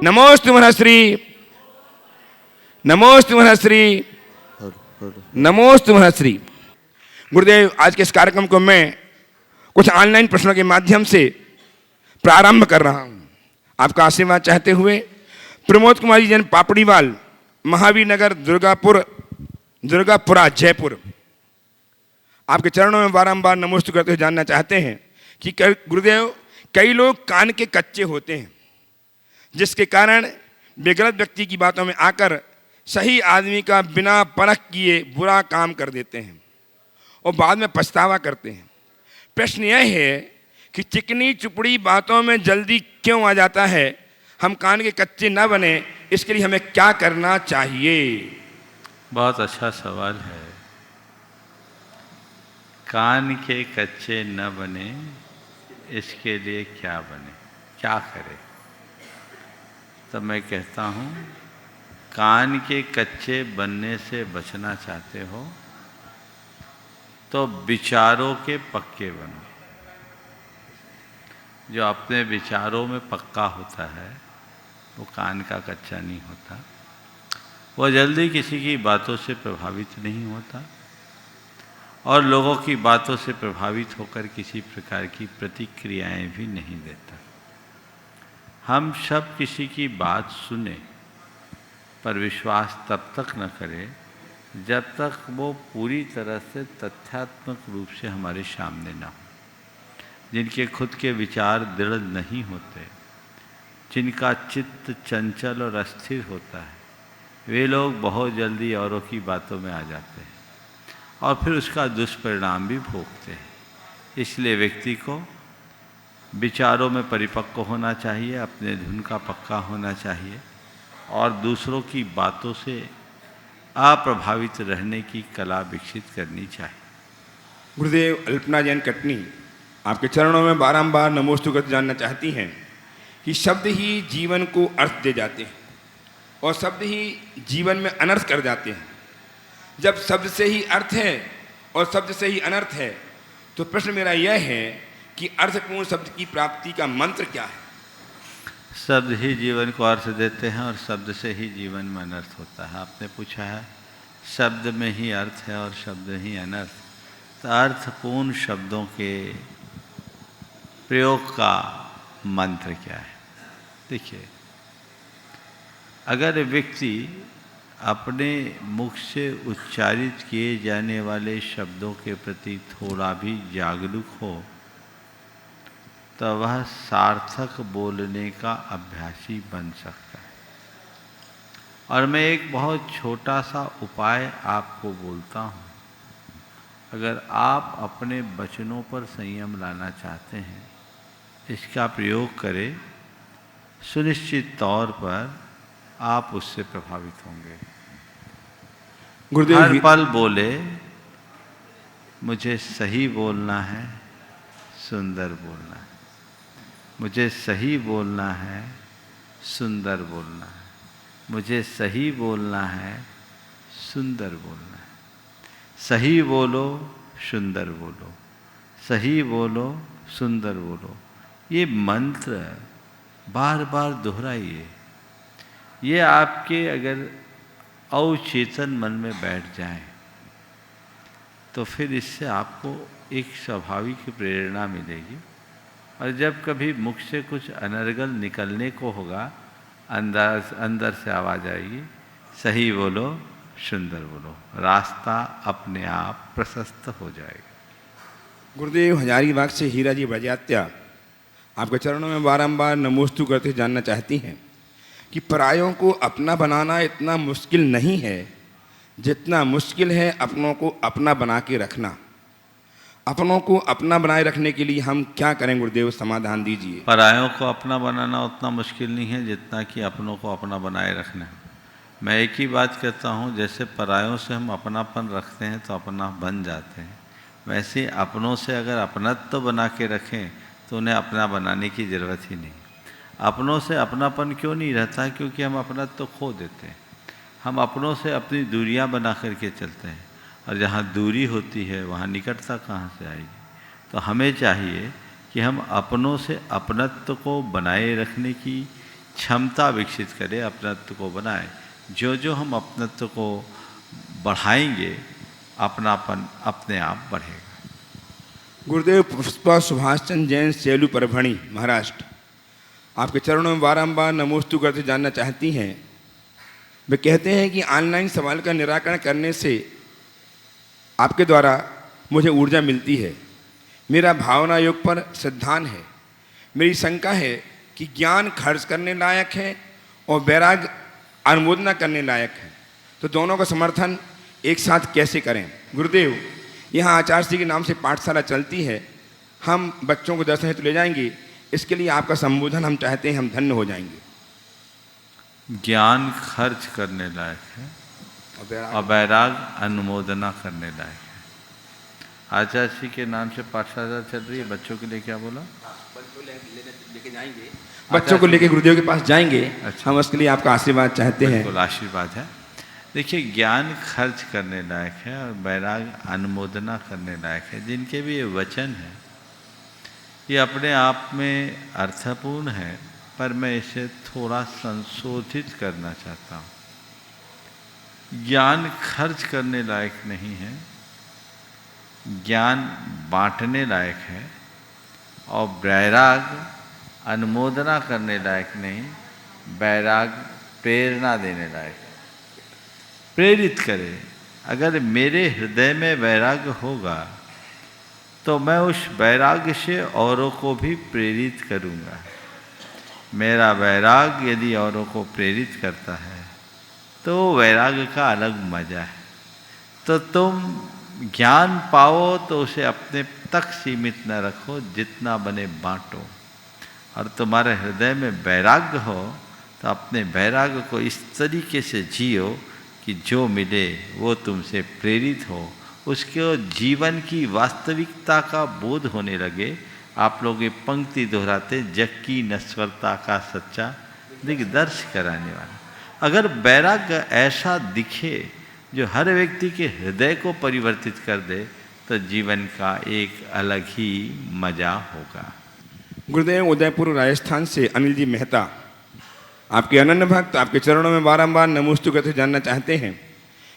नमोस्तु मनश्री, नमोस्तु मनश्री, नमोस्तु मनश्री। गुरुदेव, आज के इस कार्यक्रम को मैं कुछ ऑनलाइन प्रश्नों के माध्यम से प्रारंभ कर रहा हूं। आपका आशीर्वाद चाहते हुए प्रमोद कुमार जी जन पापड़ीवाल, महावीर नगर, दुर्गापुरा, जयपुर, आपके चरणों में बारंबार नमोस्तु करते हुए जानना चाहते हैं कि गुरुदेव, कई लोग कान के कच्चे होते हैं, जिसके कारण वे गलत व्यक्ति की बातों में आकर सही आदमी का बिना परख किए बुरा काम कर देते हैं और बाद में पछतावा करते हैं। प्रश्न यह है कि चिकनी चुपड़ी बातों में जल्दी क्यों आ जाता है? हम कान के कच्चे न बने, इसके लिए हमें क्या करना चाहिए? बहुत अच्छा सवाल है। कान के कच्चे न बने, इसके लिए क्या बने, क्या करें? तब मैं कहता हूँ, कान के कच्चे बनने से बचना चाहते हो तो विचारों के पक्के बनो। जो अपने विचारों में पक्का होता है वो कान का कच्चा नहीं होता। वो जल्दी किसी की बातों से प्रभावित नहीं होता और लोगों की बातों से प्रभावित होकर किसी प्रकार की प्रतिक्रियाएं भी नहीं देता। हम सब किसी की बात सुने पर विश्वास तब तक न करें जब तक वो पूरी तरह से तथ्यात्मक रूप से हमारे सामने ना हो। जिनके खुद के विचार दृढ़ नहीं होते, जिनका चित्त चंचल और अस्थिर होता है, वे लोग बहुत जल्दी औरों की बातों में आ जाते हैं और फिर उसका दुष्परिणाम भी भोगते हैं। इसलिए व्यक्ति को विचारों में परिपक्व होना चाहिए, अपने धुन का पक्का होना चाहिए और दूसरों की बातों से अप्रभावित रहने की कला विकसित करनी चाहिए। गुरुदेव, अल्पना जैन कटनी आपके चरणों में बारंबार नमोस्तु करते जानना चाहती हैं कि शब्द ही जीवन को अर्थ दे जाते हैं और शब्द ही जीवन में अनर्थ कर जाते हैं। जब शब्द से ही अर्थ है और शब्द से ही अनर्थ है, तो प्रश्न मेरा यह है कि अर्थपूर्ण शब्द की प्राप्ति का मंत्र क्या है? शब्द ही जीवन को अर्थ देते हैं और शब्द से ही जीवन में अनर्थ होता है। आपने पूछा है शब्द में ही अर्थ है और शब्द ही अनर्थ, तो अर्थपूर्ण शब्दों के प्रयोग का मंत्र क्या है? देखिए, अगर व्यक्ति अपने मुख से उच्चारित किए जाने वाले शब्दों के प्रति थोड़ा भी जागरूक हो तो वह सार्थक बोलने का अभ्यासी बन सकता है। और मैं एक बहुत छोटा सा उपाय आपको बोलता हूँ। अगर आप अपने वचनों पर संयम लाना चाहते हैं, इसका प्रयोग करें, सुनिश्चित तौर पर आप उससे प्रभावित होंगे। गुरुदेव, हर पल बोले, मुझे सही बोलना है, सुंदर बोलना है। मुझे सही बोलना है, सुंदर बोलना है। मुझे सही बोलना है, सुंदर बोलना है। सही बोलो, सुंदर बोलो। सही बोलो, सुंदर बोलो। ये मंत्र बार बार दोहराइए। ये आपके अगर अवचेतन मन में बैठ जाए तो फिर इससे आपको एक स्वाभाविक प्रेरणा मिलेगी और जब कभी मुख से कुछ अनर्गल निकलने को होगा, अंदर से आवाज़ आएगी, सही बोलो, सुंदर बोलो। रास्ता अपने आप प्रशस्त हो जाएगा। गुरुदेव, हजारीबाग से हीरा जी बजात्या आपके चरणों में बारंबार नमोस्तु करते जानना चाहती हैं कि परायों को अपना बनाना इतना मुश्किल नहीं है जितना मुश्किल है अपनों को अपना बना के रखना। अपनों को अपना बनाए रखने के लिए हम क्या करें गुरुदेव? समाधान दीजिए। परायों को अपना बनाना उतना मुश्किल नहीं है जितना कि अपनों को अपना बनाए रखना है। मैं एक ही बात कहता हूँ, जैसे परायों से हम अपनापन रखते हैं तो अपना बन जाते हैं, वैसे अपनों से अगर अपनत्व बना के रखें तो उन्हें अपना बनाने की ज़रूरत ही नहीं। अपनों से अपनापन क्यों नहीं रहता? क्योंकि हम अपनत्व खो देते हैं। हम अपनों से अपनी दूरियां बना करके चलते हैं और जहाँ दूरी होती है वहाँ निकटता कहाँ से आएगी? तो हमें चाहिए कि हम अपनों से अपनत्व को बनाए रखने की क्षमता विकसित करें, अपनत्व को बनाए। जो जो हम अपनत्व को बढ़ाएंगे, अपनापन अपने आप बढ़ेगा। गुरुदेव पुष्पा सुभाष चंद्र जैन, सेलू परभणी, महाराष्ट्र, आपके चरणों में बारंबार नमोस्तु करते जानना चाहती हैं। वे कहते हैं कि ऑनलाइन सवाल का निराकरण करने से आपके द्वारा मुझे ऊर्जा मिलती है। मेरा भावना योग पर सिद्धांत है। मेरी शंका है कि ज्ञान खर्च करने लायक है और वैराग अनुमोदना करने लायक है, तो दोनों का समर्थन एक साथ कैसे करें? गुरुदेव, यहाँ आचार्य श्री के नाम से पाठशाला चलती है, हम बच्चों को दर्शन हेतु ले जाएंगे। इसके लिए आपका संबोधन हम चाहते हैं, हम धन्य हो जाएंगे। ज्ञान खर्च करने लायक है और वैराग अनुमोदना करने लायक है। आचार्य श्री के नाम से पाठशाला चल रही है। बच्चों के लिए क्या बोला? लेके जाएंगे, बच्चों को लेके गुरुदेव के पास जाएंगे। अच्छा। हम उसके लिए आपका आशीर्वाद चाहते हैं। बिल्कुल आशीर्वाद है। देखिए, ज्ञान खर्च करने लायक है और वैराग अनुमोदना करने लायक है। जिनके भी ये वचन है, ये अपने आप में अर्थपूर्ण है, पर मैं इसे थोड़ा संशोधित करना चाहता हूँ। ज्ञान खर्च करने लायक नहीं है, ज्ञान बांटने लायक है, और वैराग अनुमोदना करने लायक नहीं, वैराग प्रेरणा देने लायक है। प्रेरित करे। अगर मेरे हृदय में वैराग्य होगा तो मैं उस वैराग्य से औरों को भी प्रेरित करूँगा। मेरा वैराग्य यदि औरों को प्रेरित करता है तो वैराग्य का अलग मजा है। तो तुम ज्ञान पाओ तो उसे अपने तक सीमित न रखो, जितना बने बांटो। और तुम्हारे हृदय में वैराग्य हो तो अपने वैराग्य को इस तरीके से जियो कि जो मिले वो तुमसे प्रेरित हो, उसके जीवन की वास्तविकता का बोध होने लगे। आप लोग ये पंक्ति दोहराते, जग की नश्वरता का सच्चा दिग्दर्श कराने वाला। अगर वैराग्य ऐसा दिखे जो हर व्यक्ति के हृदय को परिवर्तित कर दे, तो जीवन का एक अलग ही मजा होगा। गुरुदेव, उदयपुर राजस्थान से अनिल जी मेहता, आपके अनन्य भक्त, आपके चरणों में बारंबार नमोस्तु करते जानना चाहते हैं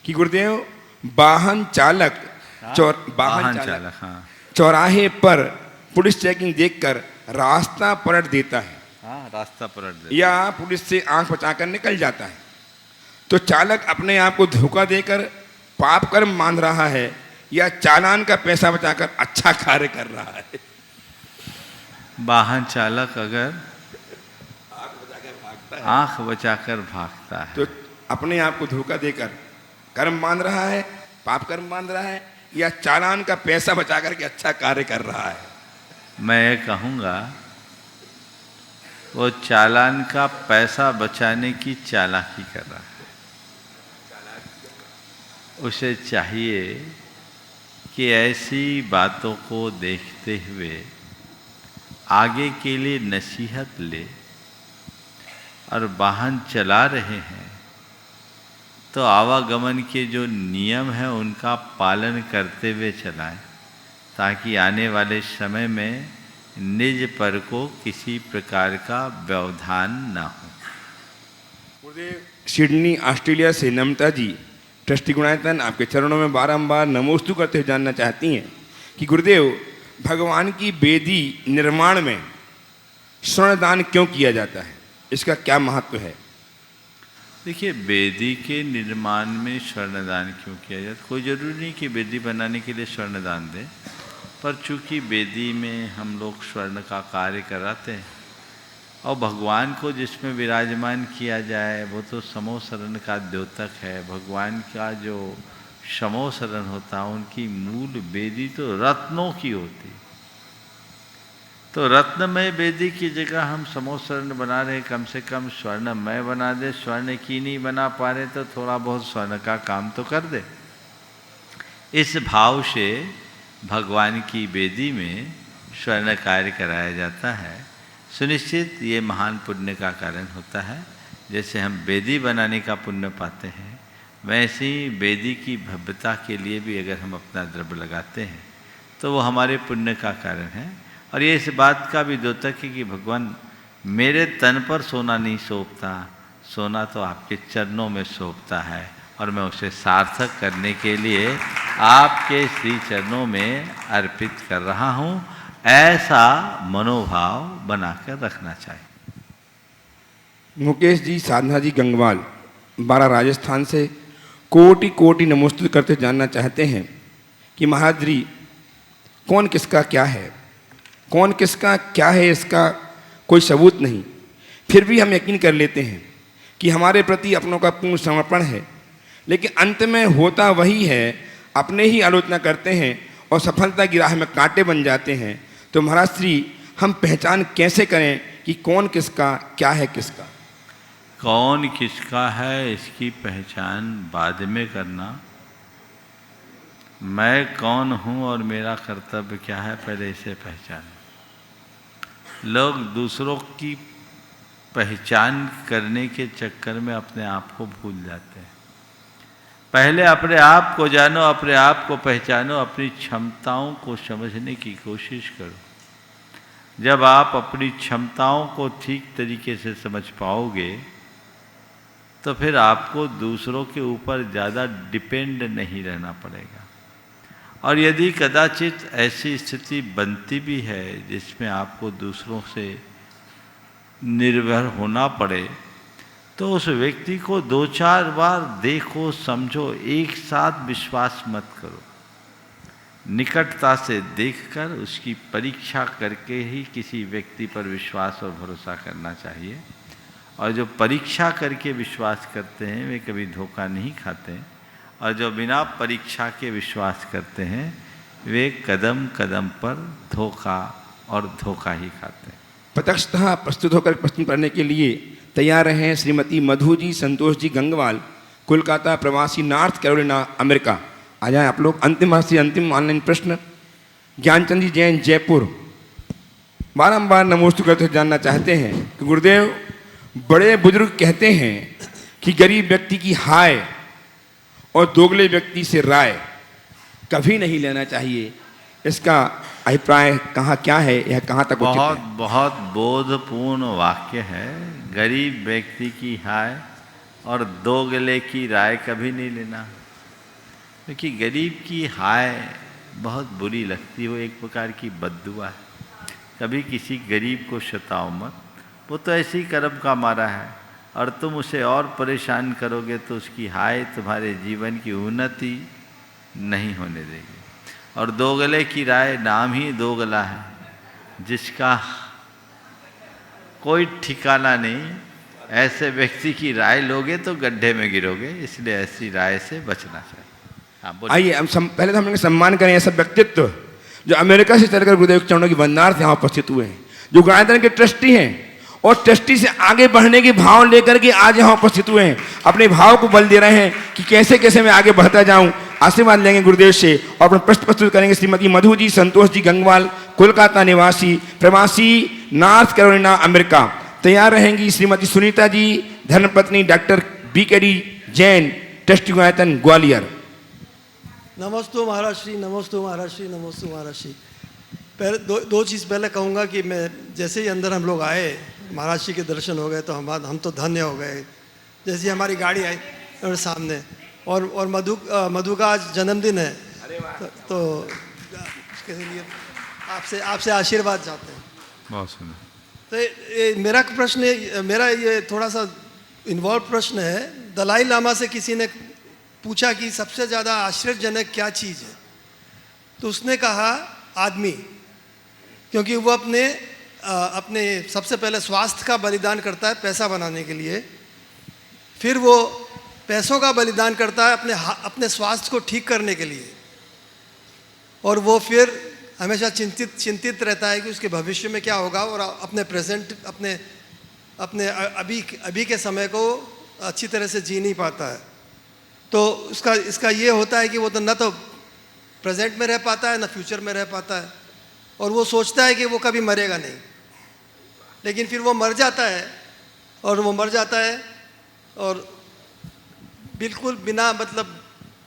कि गुरुदेव, वाहन चालक चौराहे पर पुलिस चेकिंग देखकर रास्ता पलट देता है, रास्ता पलट देता या पुलिस से आंख बचाकर निकल जाता है, तो चालक अपने आप को धोखा देकर पाप कर्म मान रहा है या चालान का पैसा बचाकर अच्छा कार्य कर रहा है? वाहन चालक अगर आंख बचाकर भागता है तो अपने आप को धोखा देकर कर्म मान रहा है, पाप कर्म मान रहा है, या चालान का पैसा बचाकर के अच्छा कार्य कर रहा है? मैं ये कहूँगा, वो चालान का पैसा बचाने की चालाकी कर रहा है। उसे चाहिए कि ऐसी बातों को देखते हुए आगे के लिए नसीहत ले, और वाहन चला रहे हैं तो आवागमन के जो नियम हैं उनका पालन करते हुए चलाएं, ताकि आने वाले समय में निज पर को किसी प्रकार का व्यवधान ना हो। गुरुदेव, सिडनी ऑस्ट्रेलिया से नमता जी, ट्रस्टी गुणायतन, आपके चरणों में बारंबार नमोस्तु करते हुए जानना चाहती हैं कि गुरुदेव, भगवान की वेदी निर्माण में स्वर्णदान क्यों किया जाता है? इसका क्या महत्व है? देखिए, वेदी के निर्माण में स्वर्णदान क्यों किया जाता? कोई ज़रूरी नहीं कि वेदी बनाने के लिए स्वर्णदान दें, पर चूँकि वेदी में हम लोग स्वर्ण का कार्य कराते हैं और भगवान को जिसमें विराजमान किया जाए वो तो समो शरण का द्योतक है। भगवान का जो समो शरण होता है, उनकी मूल वेदी तो रत्नों की होती। तो रत्नमय वेदी की जगह हम समो शरण बना रहे, कम से कम स्वर्णमय बना दे। स्वर्ण की नहीं बना पा रहे तो थोड़ा बहुत स्वर्ण का काम तो कर दे। इस भाव से भगवान की वेदी में स्वर्ण कार्य कराया जाता है। सुनिश्चित ये महान पुण्य का कारण होता है। जैसे हम वेदी बनाने का पुण्य पाते हैं, वैसे ही वेदी की भव्यता के लिए भी अगर हम अपना द्रव्य लगाते हैं तो वो हमारे पुण्य का कारण है। और ये इस बात का भी द्योतक है कि भगवान मेरे तन पर सोना नहीं शोभता, सोना तो आपके चरणों में शोभता है, और मैं उसे सार्थक करने के लिए आपके श्री चरणों में अर्पित कर रहा हूँ। ऐसा मनोभाव बनाकर रखना चाहिए। मुकेश जी, साधना जी गंगवाल, 12 राजस्थान से कोटि कोटि नमोस्तुति करते जानना चाहते हैं कि महाराज जी, कौन किसका क्या है, कौन किसका क्या है, इसका कोई सबूत नहीं, फिर भी हम यकीन कर लेते हैं कि हमारे प्रति अपनों का पूर्ण समर्पण है, लेकिन अंत में होता वही है, अपने ही आलोचना करते हैं और सफलता की राह में कांटे बन जाते हैं। तो महाराज श्री, हम पहचान कैसे करें कि कौन किसका क्या है, किसका कौन किसका है, इसकी पहचान बाद में करना। मैं कौन हूँ और मेरा कर्तव्य क्या है, पहले इसे पहचान। लोग दूसरों की पहचान करने के चक्कर में अपने आप को भूल जाते हैं। पहले अपने आप को जानो, अपने आप को पहचानो, अपनी क्षमताओं को समझने की कोशिश करो। जब आप अपनी क्षमताओं को ठीक तरीके से समझ पाओगे तो फिर आपको दूसरों के ऊपर ज़्यादा डिपेंड नहीं रहना पड़ेगा। और यदि कदाचित ऐसी स्थिति बनती भी है जिसमें आपको दूसरों से निर्भर होना पड़े, तो उस व्यक्ति को 2-4 बार देखो, समझो, एक साथ विश्वास मत करो। निकटता से देखकर उसकी परीक्षा करके ही किसी व्यक्ति पर विश्वास और भरोसा करना चाहिए। और जो परीक्षा करके विश्वास करते हैं वे कभी धोखा नहीं खाते, और जो बिना परीक्षा के विश्वास करते हैं वे कदम कदम पर धोखा और धोखा ही खाते हैं। प्रत्यक्षतः प्रस्तुत होकर प्रश्न करने के लिए तैयार हैं श्रीमती मधु जी संतोष जी गंगवाल, कोलकाता प्रवासी, नॉर्थ कैरोलिना, अमेरिका। आ जाए आप लोग। अंतिम राशि, अंतिम ऑनलाइन प्रश्न। ज्ञानचंद जी जैन, जयपुर, बारंबार नमोस्तुति करते जानना चाहते हैं कि गुरुदेव, बड़े बुजुर्ग कहते हैं कि गरीब व्यक्ति की हाय और दोगले व्यक्ति से राय कभी नहीं लेना चाहिए, इसका अभिप्राय कहाँ क्या है, यह कहाँ तक उचित है? बहुत बोधपूर्ण वाक्य है। गरीब व्यक्ति की हाय और दोगले की राय कभी नहीं लेना, क्योंकि गरीब की हाय बहुत बुरी लगती है, वो एक प्रकार की बद्दुआ है। कभी किसी गरीब को सताओ मत, वो तो ऐसे ही कर्म का मारा है, और तुम उसे और परेशान करोगे तो उसकी हाय तुम्हारे जीवन की उन्नति नहीं होने देगी। और दोगले की राय, नाम ही दोगला है, जिसका कोई ठिकाना नहीं। ऐसे व्यक्ति की राय लोगे तो गड्ढे में गिरोगे, इसलिए ऐसी राय से बचना चाहिए। हाँ, आइए पहले तो हम लोग सम्मान करें ऐसा व्यक्तित्व जो अमेरिका से चलकर गुरुदेव के चरणों की वंदनार्थ यहाँ उपस्थित हुए हैं, जो गायत्री के ट्रस्टी हैं और ट्रस्टी से आगे बढ़ने के भाव लेकर के आज यहाँ उपस्थित हुए हैं। अपने भाव को बल दे रहे हैं कि कैसे कैसे मैं आगे बढ़ता जाऊँ। आशीर्वाद लेंगे गुरुदेव से और अपना प्रश्न प्रस्तुत करेंगे श्रीमती मधु जी संतोष जी गंगवाल, कोलकाता निवासी, प्रवासी, नॉर्थ कैरोलिना, अमेरिका। तैयार रहेंगी श्रीमती सुनीता जी, धर्मपत्नी डॉक्टर BKD जैन, ट्रस्टी गायतन, ग्वालियर। नमस्ते महाराज श्री, नमस्ते महाराज श्री, नमस्ते महाराज श्री। पहले दो चीज़ पहले कहूँगा कि मैं जैसे ही अंदर हम लोग आए, महाराज श्री के दर्शन हो गए तो हम तो धन्य हो गए। जैसे हमारी गाड़ी आई और सामने, और मधु का आज जन्मदिन है, तो उसके लिए आपसे आशीर्वाद चाहते हैं। बहुत सुंदर। तो मेरा प्रश्न, मेरा ये थोड़ा सा इन्वॉल्व प्रश्न है। दलाई लामा से किसी ने पूछा कि सबसे ज़्यादा आश्चर्यजनक क्या चीज़ है, तो उसने कहा आदमी, क्योंकि वो अपने सबसे पहले स्वास्थ्य का बलिदान करता है पैसा बनाने के लिए, फिर वो पैसों का बलिदान करता है अपने स्वास्थ्य को ठीक करने के लिए, और वो फिर हमेशा चिंतित रहता है कि उसके भविष्य में क्या होगा, और अपने प्रेजेंट अपने अभी के समय को अच्छी तरह से जी नहीं पाता है। तो इसका ये होता है कि वो तो न तो प्रेजेंट में रह पाता है, न फ्यूचर में रह पाता है, और वो सोचता है कि वो कभी मरेगा नहीं, लेकिन फिर वो मर जाता है और बिल्कुल बिना मतलब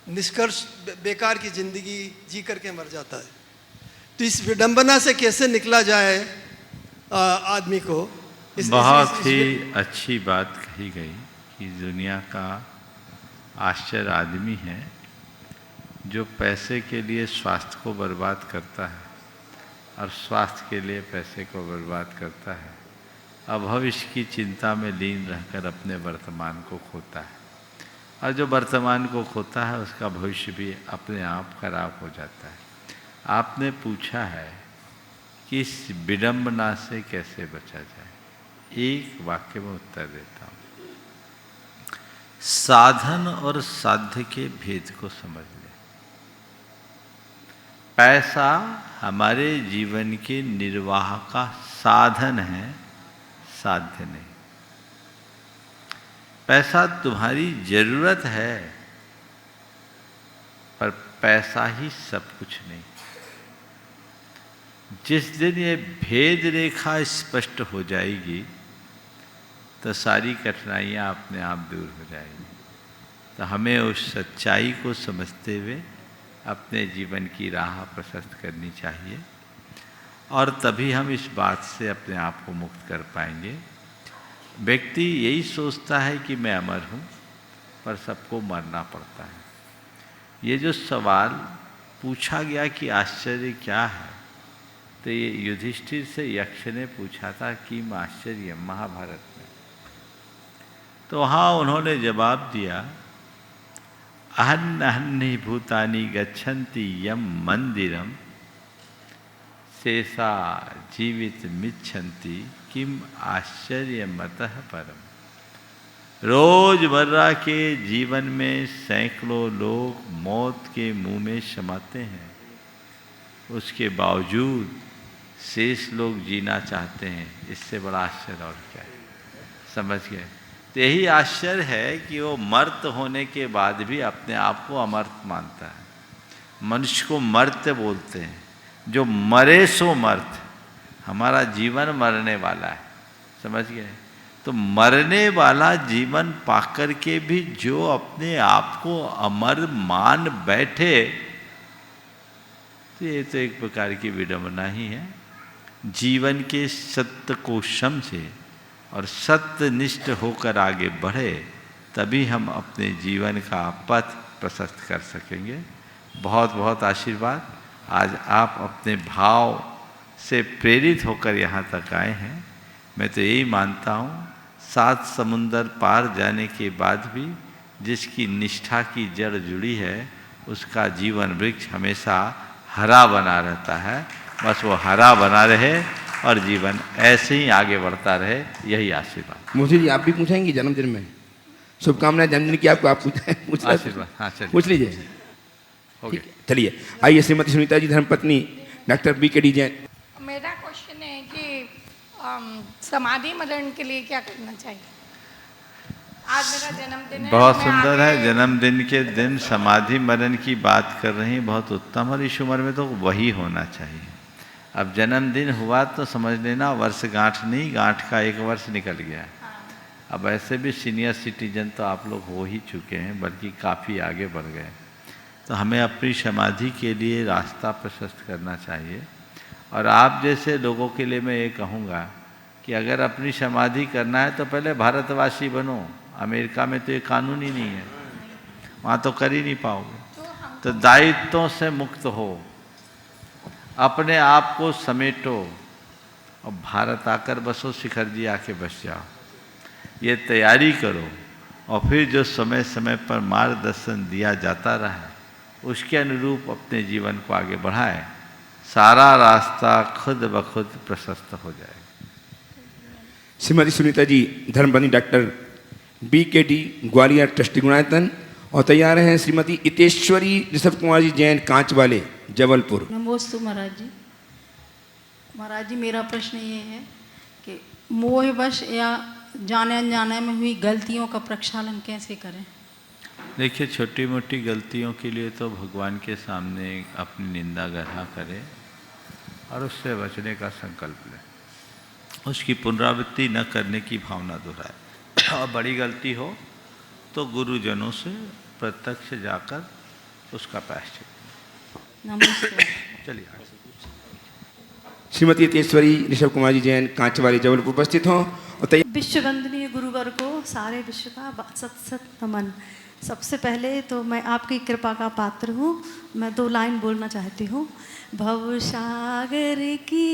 निष्कर्ष बेकार की ज़िंदगी जी करके मर जाता है। तो इस विडंबना से कैसे निकला जाए आदमी को, बहुत ही अच्छी बात कही गई कि दुनिया का आश्चर्य आदमी है जो पैसे के लिए स्वास्थ्य को बर्बाद करता है और स्वास्थ्य के लिए पैसे को बर्बाद करता है और भविष्य की चिंता में लीन रहकर अपने वर्तमान को खोता है, और जो वर्तमान को खोता है उसका भविष्य भी अपने आप खराब हो जाता है। आपने पूछा है कि इस विडंबना से कैसे बचा जाए, एक वाक्य में उत्तर देता हूँ। साधन और साध्य के भेद को समझ लें। पैसा हमारे जीवन के निर्वाह का साधन है, साध्य नहीं। पैसा तुम्हारी जरूरत है, पर पैसा ही सब कुछ नहीं। जिस दिन ये भेद रेखा स्पष्ट हो जाएगी तो सारी कठिनाइयाँ अपने आप दूर हो जाएंगी। तो हमें उस सच्चाई को समझते हुए अपने जीवन की राह प्रशस्त करनी चाहिए, और तभी हम इस बात से अपने आप को मुक्त कर पाएंगे। व्यक्ति यही सोचता है कि मैं अमर हूँ, पर सबको मरना पड़ता है। ये जो सवाल पूछा गया कि आश्चर्य क्या है, तो ये युधिष्ठिर से यक्ष ने पूछा था कि आश्चर्य महाभारत में। तो वहाँ उन्होंने जवाब दिया, अहन्नि भूतानि गच्छन्ति यम मंदिरम शेषा जीवित मिच्छन्ति किम आश्चर्यमतः परम। रोजमर्रा के जीवन में सैकड़ों लोग मौत के मुंह में समाते हैं, उसके बावजूद शेष लोग जीना चाहते हैं। इससे बड़ा आश्चर्य और क्या है, समझ गए? तो यही आश्चर्य है कि वो मर्त होने के बाद भी अपने आप को अमर्त मानता है। मनुष्य को मर्त बोलते हैं, जो मरे सो मर्त। हमारा जीवन मरने वाला है, समझ गए? तो मरने वाला जीवन पाकर के भी जो अपने आप को अमर मान बैठे, तो ये तो एक प्रकार की विडंबना ही है। जीवन के सत्य को समझे और सत्यनिष्ठ होकर आगे बढ़े, तभी हम अपने जीवन का पथ प्रशस्त कर सकेंगे। बहुत बहुत आशीर्वाद। आज आप अपने भाव से प्रेरित होकर यहाँ तक आए हैं। मैं तो यही मानता हूँ, 7 समुंदर पार जाने के बाद भी जिसकी निष्ठा की जड़ जुड़ी है, उसका जीवन वृक्ष हमेशा हरा बना रहता है। बस वो हरा बना रहे और जीवन ऐसे ही आगे बढ़ता रहे, यही आशीर्वाद। मोदी जी, आप भी पूछेंगे जन्मदिन में? शुभकामनाएं जन्मदिन की आपको। आप आशीर्वाद, हाँ चलिए पूछ लीजिए। ओके, चलिए आइए श्रीमती सुनीता जी, धर्मपत्नी डॉक्टर BKD जैन। मेरा क्वेश्चन है कि समाधि मरण के लिए क्या करना चाहिए? आज मेरा जन्मदिन है। बहुत मैं सुंदर है। आगे- जन्मदिन के दिन समाधि मरण की बात कर रही हैं, बहुत उत्तम। और इस उम्र में तो वही होना चाहिए। अब जन्मदिन हुआ तो समझ लेना वर्षगांठ नहीं, गांठ का 1 वर्ष निकल गया। अब ऐसे भी सीनियर सिटीजन तो आप लोग हो ही चुके हैं, बल्कि काफ़ी आगे बढ़ गए। तो हमें अपनी समाधि के लिए रास्ता प्रशस्त करना चाहिए। और आप जैसे लोगों के लिए मैं ये कहूँगा कि अगर अपनी समाधि करना है तो पहले भारतवासी बनो। अमेरिका में तो ये कानून ही नहीं है, वहाँ तो कर ही नहीं पाओगे। तो दायित्वों से मुक्त हो, अपने आप को समेटो और भारत आकर बसो। शिखर जी आके बस जाओ, ये तैयारी करो। और फिर जो समय समय पर मार्गदर्शन दिया जाता रहा, उसके अनुरूप अपने जीवन को आगे बढ़ाएं। सारा रास्ता खुद ब खुद प्रशस्त हो जाएगा। श्रीमती सुनीता जी, धर्मपत्नी doctor BKD Gwalior trustee Gunayatan. और तैयार हैं श्रीमती इतेश्वरी ऋषभ कुमार जी जैन, कांच वाले, जबलपुर। नमोस्तु महाराज जी। महाराज जी, मेरा प्रश्न ये है कि मोहवश या जाने अनजाने में हुई गलतियों का प्रक्षालन कैसे करें? देखिए, छोटी मोटी गलतियों के लिए तो भगवान के सामने अपनी निंदा गढ़ा करे और उससे बचने का संकल्प ले। उसकी पुनरावृत्ति न करने की भावना दोहराए। और बड़ी गलती हो तो गुरुजनों से प्रत्यक्ष जाकर उसका प्रायश्चित। नमस्ते। चलिए। श्रीमती इतेश्वरी ऋषभ कुमार जी जैन, कांच वाले, जबलपुर उपस्थित हों। विश्व वंदनीय गुरुवर को सारे विश्व का सत सत नमन। सबसे पहले तो मैं आपकी कृपा का पात्र हूँ। मैं 2 लाइन बोलना चाहती हूँ। भवसागर की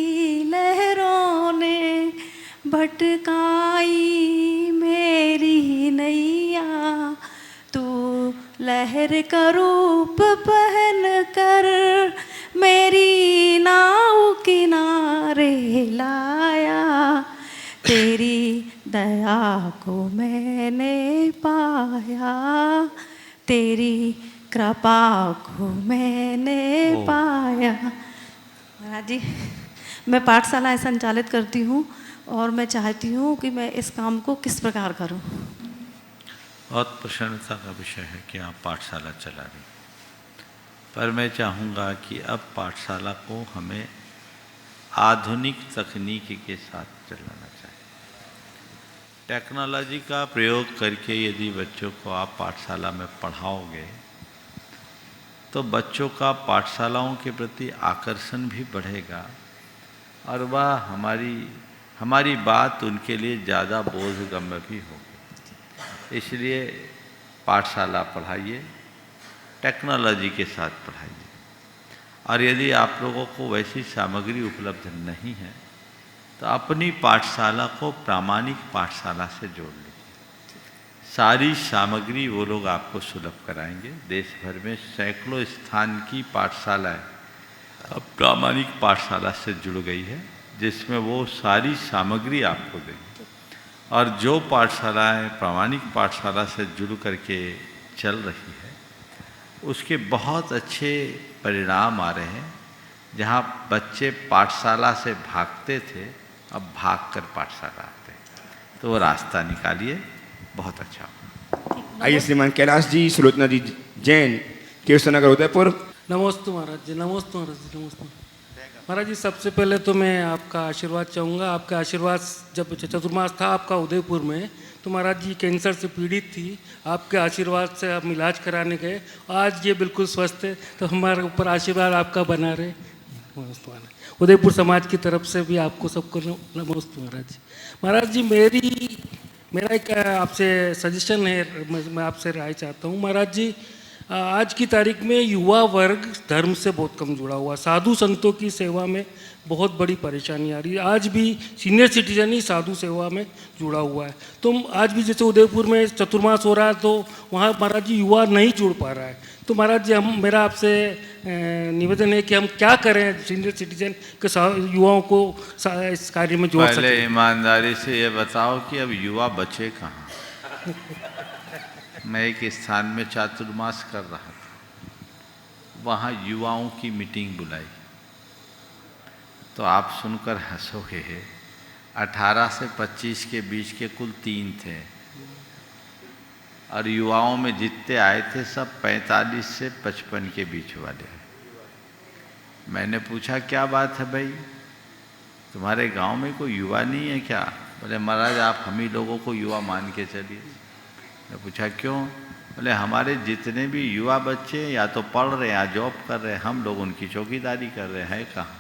लहरों ने भटकाई मेरी नैया, तू लहर का रूप पहन कर मेरी नाव किनारे लाया। तेरी दया को मैंने पाया, तेरी कृपा को मैंने पाया। महाराज जी, मैं पाठशालाएं संचालित करती हूँ और मैं चाहती हूँ कि मैं इस काम को किस प्रकार करूँ। बहुत प्रसन्नता का विषय है कि आप पाठशाला चला रही, पर मैं चाहूँगा कि अब पाठशाला को हमें आधुनिक तकनीक के साथ चलाना चाहिए। टेक्नोलॉजी का प्रयोग करके यदि बच्चों को आप पाठशाला में पढ़ाओगे तो बच्चों का पाठशालाओं के प्रति आकर्षण भी बढ़ेगा और वह हमारी बात उनके लिए ज़्यादा बोधगम्य भी होगी। इसलिए पाठशाला पढ़ाइए, टेक्नोलॉजी के साथ पढ़ाइए। और यदि आप लोगों को वैसी सामग्री उपलब्ध नहीं है तो अपनी पाठशाला को प्रामाणिक पाठशाला से जोड़ लीजिए। सारी सामग्री वो लोग आपको सुलभ कराएंगे। देश भर में सैकड़ों स्थान की पाठशालाएं अब प्रामाणिक पाठशाला से जुड़ गई है, जिसमें वो सारी सामग्री आपको देंगे। और जो पाठशालाएं प्रामाणिक पाठशाला से जुड़ करके चल रही है उसके बहुत अच्छे परिणाम आ रहे हैं। जहाँ बच्चे पाठशाला से भागते थे अब भागकर पाठशाला आते हैं। तो वो रास्ता निकालिए, बहुत अच्छा होगा। आइए श्रीमान कैलाश जी, सुलोचना जी जैन, केशवनगर उदयपुर। नमस्ते महाराज जी, नमस्ते महाराज जी, नमस्ते महाराज जी। सबसे पहले तो मैं आपका आशीर्वाद चाहूँगा। आपका आशीर्वाद जब चतुर्मास था आपका उदयपुर में, तो महाराज जी कैंसर से पीड़ित थी। आपके आशीर्वाद से हम इलाज कराने गए, आज ये बिल्कुल स्वस्थ है। तो हमारे ऊपर आशीर्वाद आपका बना रहे। नमस्ते महाराज। उदयपुर समाज की तरफ से भी आपको सबको नमस्ते महाराज जी। महाराज जी, मेरा एक आपसे सजेशन है, मैं आपसे राय चाहता हूँ। महाराज जी, आज की तारीख में युवा वर्ग धर्म से बहुत कम जुड़ा हुआ, साधु संतों की सेवा में बहुत बड़ी परेशानी आ रही है। आज भी सीनियर सिटीजन ही साधु सेवा में जुड़ा हुआ है। तो आज भी जैसे उदयपुर में चतुर्मास हो रहा है तो वहाँ महाराज जी युवा नहीं जुड़ पा रहा है। तो महाराज जी, मेरा आपसे निवेदन है कि हम क्या करें सीनियर सिटीजन के युवाओं को इस कार्य में जोड़ सकें। पहले ईमानदारी से ये बताओ कि अब युवा बचे कहाँ। मैं एक स्थान में चातुर्मास कर रहा था, वहाँ युवाओं की मीटिंग बुलाई तो आप सुनकर हंसोगे। 18 से 25 के बीच के कुल 3 थे और युवाओं में जितने आए थे सब 45 से 55 के बीच वाले। मैंने पूछा क्या बात है भाई, तुम्हारे गांव में कोई युवा नहीं है क्या? बोले महाराज आप हम ही लोगों को युवा मान के चलिए। मैं पूछा क्यों? बोले हमारे जितने भी युवा बच्चे या तो पढ़ रहे हैं या जॉब कर रहे हैं, हम लोग उनकी चौकीदारी कर रहे हैं कहाँ।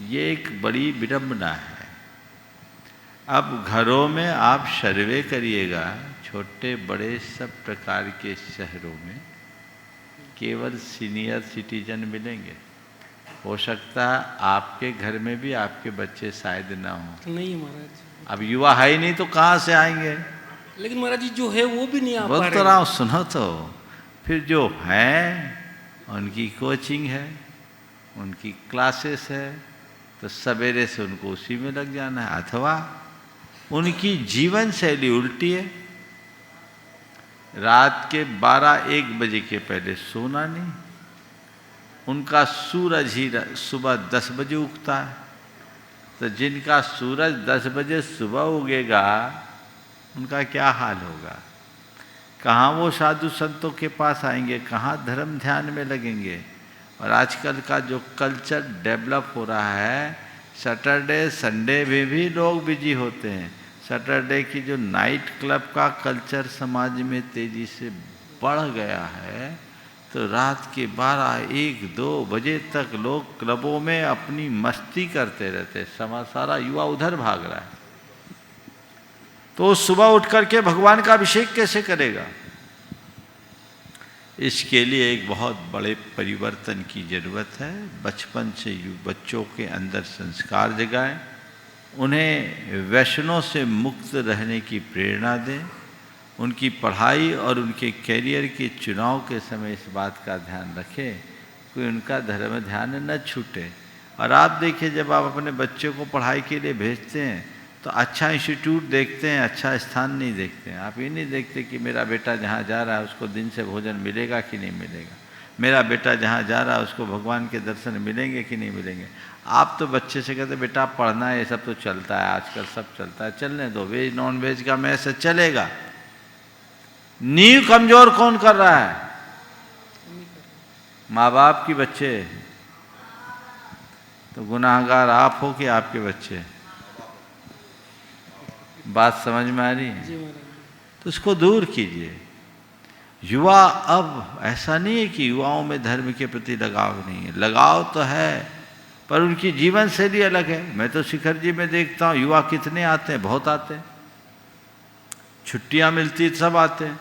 ये एक बड़ी विडंबना है। अब घरों में आप सर्वे करिएगा, छोटे बड़े सब प्रकार के शहरों में केवल सीनियर सिटीजन मिलेंगे। हो सकता है आपके घर में भी आपके बच्चे शायद ना हो। नहीं महाराज। अब युवा है ही नहीं तो कहाँ से आएंगे? लेकिन महाराज जी जो है वो भी नहीं आ पा बोल रहे। तो रहा हूँ, सुनो तो। फिर जो हैं उनकी कोचिंग है, उनकी क्लासेस है, तो सवेरे से उनको उसी में लग जाना है। अथवा उनकी जीवन शैली उल्टी है, रात के 12-1 बजे के पहले सोना नहीं। उनका सूरज ही सुबह 10 बजे उगता है, तो जिनका सूरज 10 बजे सुबह उगेगा उनका क्या हाल होगा? कहाँ वो साधु संतों के पास आएंगे, कहाँ धर्म ध्यान में लगेंगे? और आजकल का जो कल्चर डेवलप हो रहा है, सैटरडे संडे में भी लोग बिजी होते हैं। सैटरडे की जो नाइट क्लब का कल्चर समाज में तेज़ी से बढ़ गया है, तो रात के 12-1-2 बजे तक लोग क्लबों में अपनी मस्ती करते रहते हैं। सारा युवा उधर भाग रहा है। तो वो सुबह उठ करके भगवान का अभिषेक कैसे करेगा? इसके लिए एक बहुत बड़े परिवर्तन की ज़रूरत है। बचपन से बच्चों के अंदर संस्कार जगाएं, उन्हें व्यसनों से मुक्त रहने की प्रेरणा दें, उनकी पढ़ाई और उनके कैरियर के चुनाव के समय इस बात का ध्यान रखें कि उनका धर्म ध्यान न छूटे। और आप देखिए, जब आप अपने बच्चों को पढ़ाई के लिए भेजते हैं तो अच्छा इंस्टीट्यूट देखते हैं, अच्छा स्थान नहीं देखते हैं। आप ये नहीं देखते कि मेरा बेटा जहाँ जा रहा है उसको दिन से भोजन मिलेगा कि नहीं मिलेगा, मेरा बेटा जहाँ जा रहा है उसको भगवान के दर्शन मिलेंगे कि नहीं मिलेंगे। आप तो बच्चे से कहते बेटा पढ़ना है, ये सब तो चलता है आजकल, सब चलता है, चलने दो, वेज नॉन वेज का मैसेज चलेगा। नींव कमजोर कौन कर रहा है? माँ बाप की बच्चे। तो गुनाहगार आप हो कि आपके बच्चे? बात समझ में आ रही है? जी महाराज। तो उसको दूर कीजिए। युवा अब ऐसा नहीं है कि युवाओं में धर्म के प्रति लगाव नहीं है, लगाव तो है, पर उनकी जीवन शैली अलग है। मैं तो शिखर जी में देखता हूँ युवा कितने आते हैं, बहुत आते हैं, छुट्टियाँ मिलती सब आते हैं,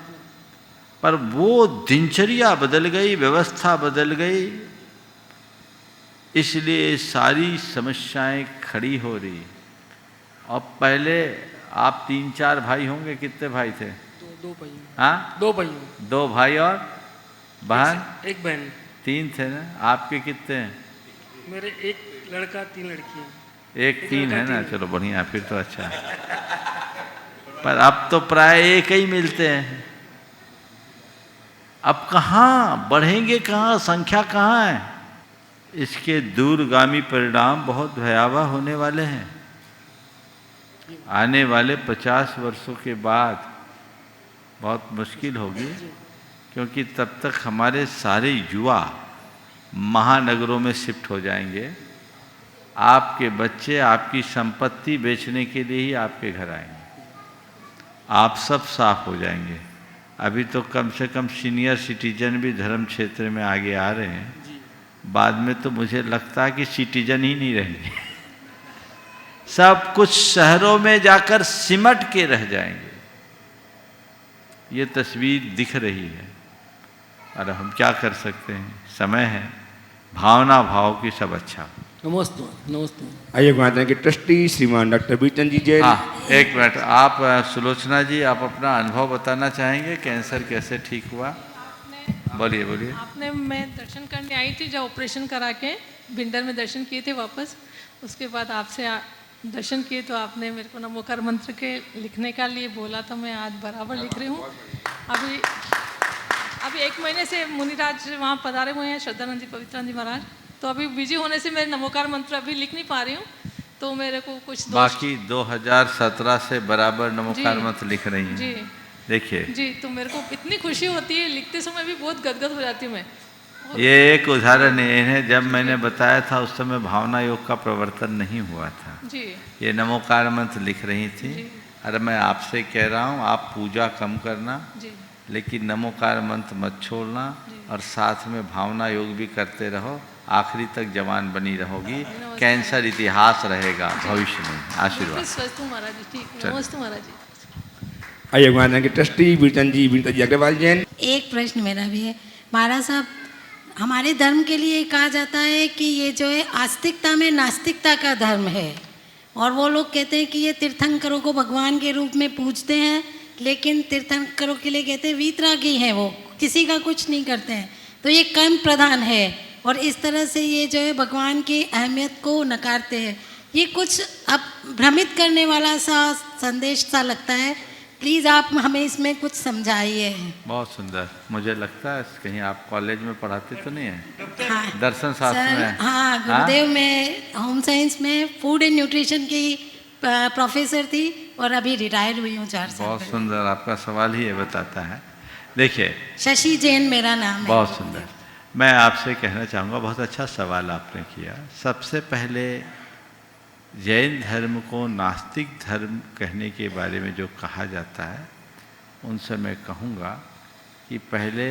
पर वो दिनचर्या बदल गई, व्यवस्था बदल गई, इसलिए सारी समस्याएं खड़ी हो रही। अब पहले आप 3-4 भाई होंगे, कितने भाई थे? दो भाई। हाँ, 2 भाई। 2 भाई और बहन? एक बहन। 3 थे ना? आपके कितने हैं? मेरे 1 लड़का 3 लड़कियाँ। 1 3 है ना? चलो बढ़िया, फिर तो अच्छा है। पर अब तो प्राय एक ही मिलते हैं। अब कहाँ बढ़ेंगे, कहाँ, संख्या कहाँ है? इसके दूरगामी परिणाम बहुत भयावह होने वाले हैं। आने वाले 50 वर्षों के बाद बहुत मुश्किल होगी, क्योंकि तब तक हमारे सारे युवा महानगरों में शिफ्ट हो जाएंगे। आपके बच्चे आपकी संपत्ति बेचने के लिए ही आपके घर आएंगे, आप सब साफ हो जाएंगे। अभी तो कम से कम सीनियर सिटीजन भी धर्म क्षेत्र में आगे आ रहे हैं, बाद में तो मुझे लगता है कि सिटीजन ही नहीं रहेंगे, सब कुछ शहरों में जाकर सिमट के रह जाएंगे। ये तस्वीर दिख रही है और हम क्या कर सकते हैं? समय है, भावना भाव की सब अच्छा। नमस्ते नमस्ते। आइए गुरुद्वारा के ट्रस्टी श्रीमान डॉक्टर बीरचंद जी जैन। हाँ, एक मिनट, आप सुलोचना जी, आप अपना अनुभव बताना चाहेंगे, कैंसर कैसे ठीक हुआ? बोलिए बोलिए। आपने, मैं दर्शन करने आई थी, जब ऑपरेशन करा के भिंडर में दर्शन किए थे वापस, उसके बाद आपसे दर्शन किए तो आपने मेरे को नमोकार मंत्र के लिखने का लिए बोला, तो मैं आज बराबर लिख रही हूँ। अभी 1 महीने से मुनिराज वहाँ पधारे हुए हैं, श्रद्धानंद जी, पवित्रानंद जी महाराज, तो अभी बिजी होने से मैं नमोकार मंत्र अभी लिख नहीं पा रही हूँ, तो मेरे को कुछ बाकी 2017 से बराबर नमोकार मंत्र लिख रही हैं। जी देखिए जी, तो मेरे को इतनी खुशी होती है, लिखते समय भी बहुत गदगद हो जाती हूँ मैं। ये एक उदाहरण है। इन्हें जब मैंने बताया था उस समय भावना योग का प्रवर्तन नहीं हुआ था जी। ये नमोकार मंत्र लिख रही थी। अरे मैं आपसे कह रहा हूँ, आप पूजा कम करना जी। लेकिन नमोकार मंत्र मत छोड़ना, और साथ में भावना योग भी करते रहो, आखिरी तक जवान बनी रहोगी। कैंसर इतिहास रहेगा भविष्य में। आशीर्वाद। स्वस्थ हूँ महाराज जी, ठीक। नमस्ते महाराज जी। आइए गुरुद्वारा के ट्रस्टी बीरचंद जी, विनीता जी अग्रवाल जैन। एक प्रश्न मेरा भी है महाराज साहब, हमारे धर्म के लिए कहा जाता है कि ये जो है आस्तिकता में नास्तिकता का धर्म है, और वो लोग कहते हैं कि ये तीर्थंकरों को भगवान के रूप में पूजते हैं, लेकिन तीर्थंकरों के लिए कहते हैं वीतरागी हैं, वो किसी का कुछ नहीं करते हैं, तो ये कर्म प्रधान है, और इस तरह से ये जो है भगवान की अहमियत को नकारते हैं। ये कुछ अब भ्रमित करने वाला सा संदेश सा लगता है, प्लीज़ आप हमें इसमें कुछ समझाइए। बहुत सुंदर। मुझे लगता है कहीं आप कॉलेज में पढ़ाते तो नहीं है? हाँ, दर्शन शास्त्र में? हाँ, गुरुदेव में होम साइंस में फूड एंड न्यूट्रिशन की प्रोफेसर थी, और अभी रिटायर्ड हुई हूँ 4 साल। बहुत सुंदर, आपका सवाल ही ये बताता है। देखिए, शशि जैन मेरा नाम है। बहुत सुंदर। मैं आपसे कहना चाहूँगा, बहुत अच्छा सवाल आपने किया। सबसे पहले जैन धर्म को नास्तिक धर्म कहने के बारे में जो कहा जाता है, उनसे मैं कहूँगा कि पहले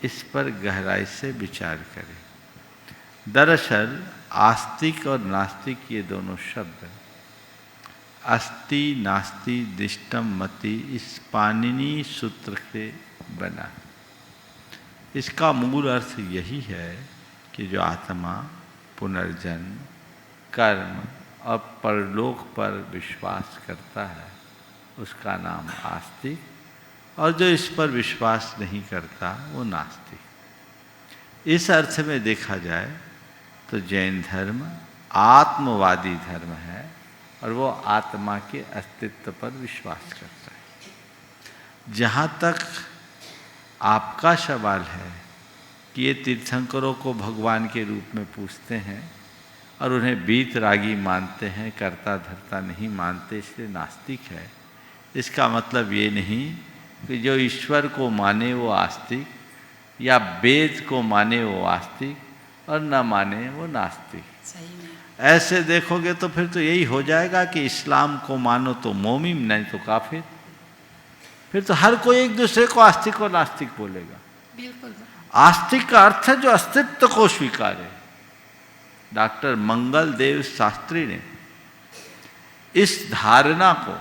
इस पर गहराई से विचार करें। दरअसल आस्तिक और नास्तिक ये दोनों शब्द अस्ति नास्ति दिष्टम मति इस पाणिनि सूत्र से बना। इसका मूल अर्थ यही है कि जो आत्मा पुनर्जन्म, कर्म और परलोक पर विश्वास करता है उसका नाम आस्तिक, और जो इस पर विश्वास नहीं करता वो नास्तिक। इस अर्थ में देखा जाए तो जैन धर्म आत्मवादी धर्म है और वो आत्मा के अस्तित्व पर विश्वास करता है। जहाँ तक आपका सवाल है कि ये तीर्थंकरों को भगवान के रूप में पूछते हैं और उन्हें वीतरागी मानते हैं, कर्ता धर्ता नहीं मानते, इसलिए नास्तिक है, इसका मतलब ये नहीं कि जो ईश्वर को माने वो आस्तिक, या वेद को माने वो आस्तिक और न माने वो नास्तिक। ऐसे देखोगे तो फिर तो यही हो जाएगा कि इस्लाम को मानो तो मोमिन, नहीं तो काफिर। फिर तो हर कोई एक दूसरे को आस्तिक और नास्तिक बोलेगा। बिल्कुल। आस्तिक का अर्थ है जो अस्तित्व को स्वीकारे। डॉक्टर मंगल देव शास्त्री ने इस धारणा को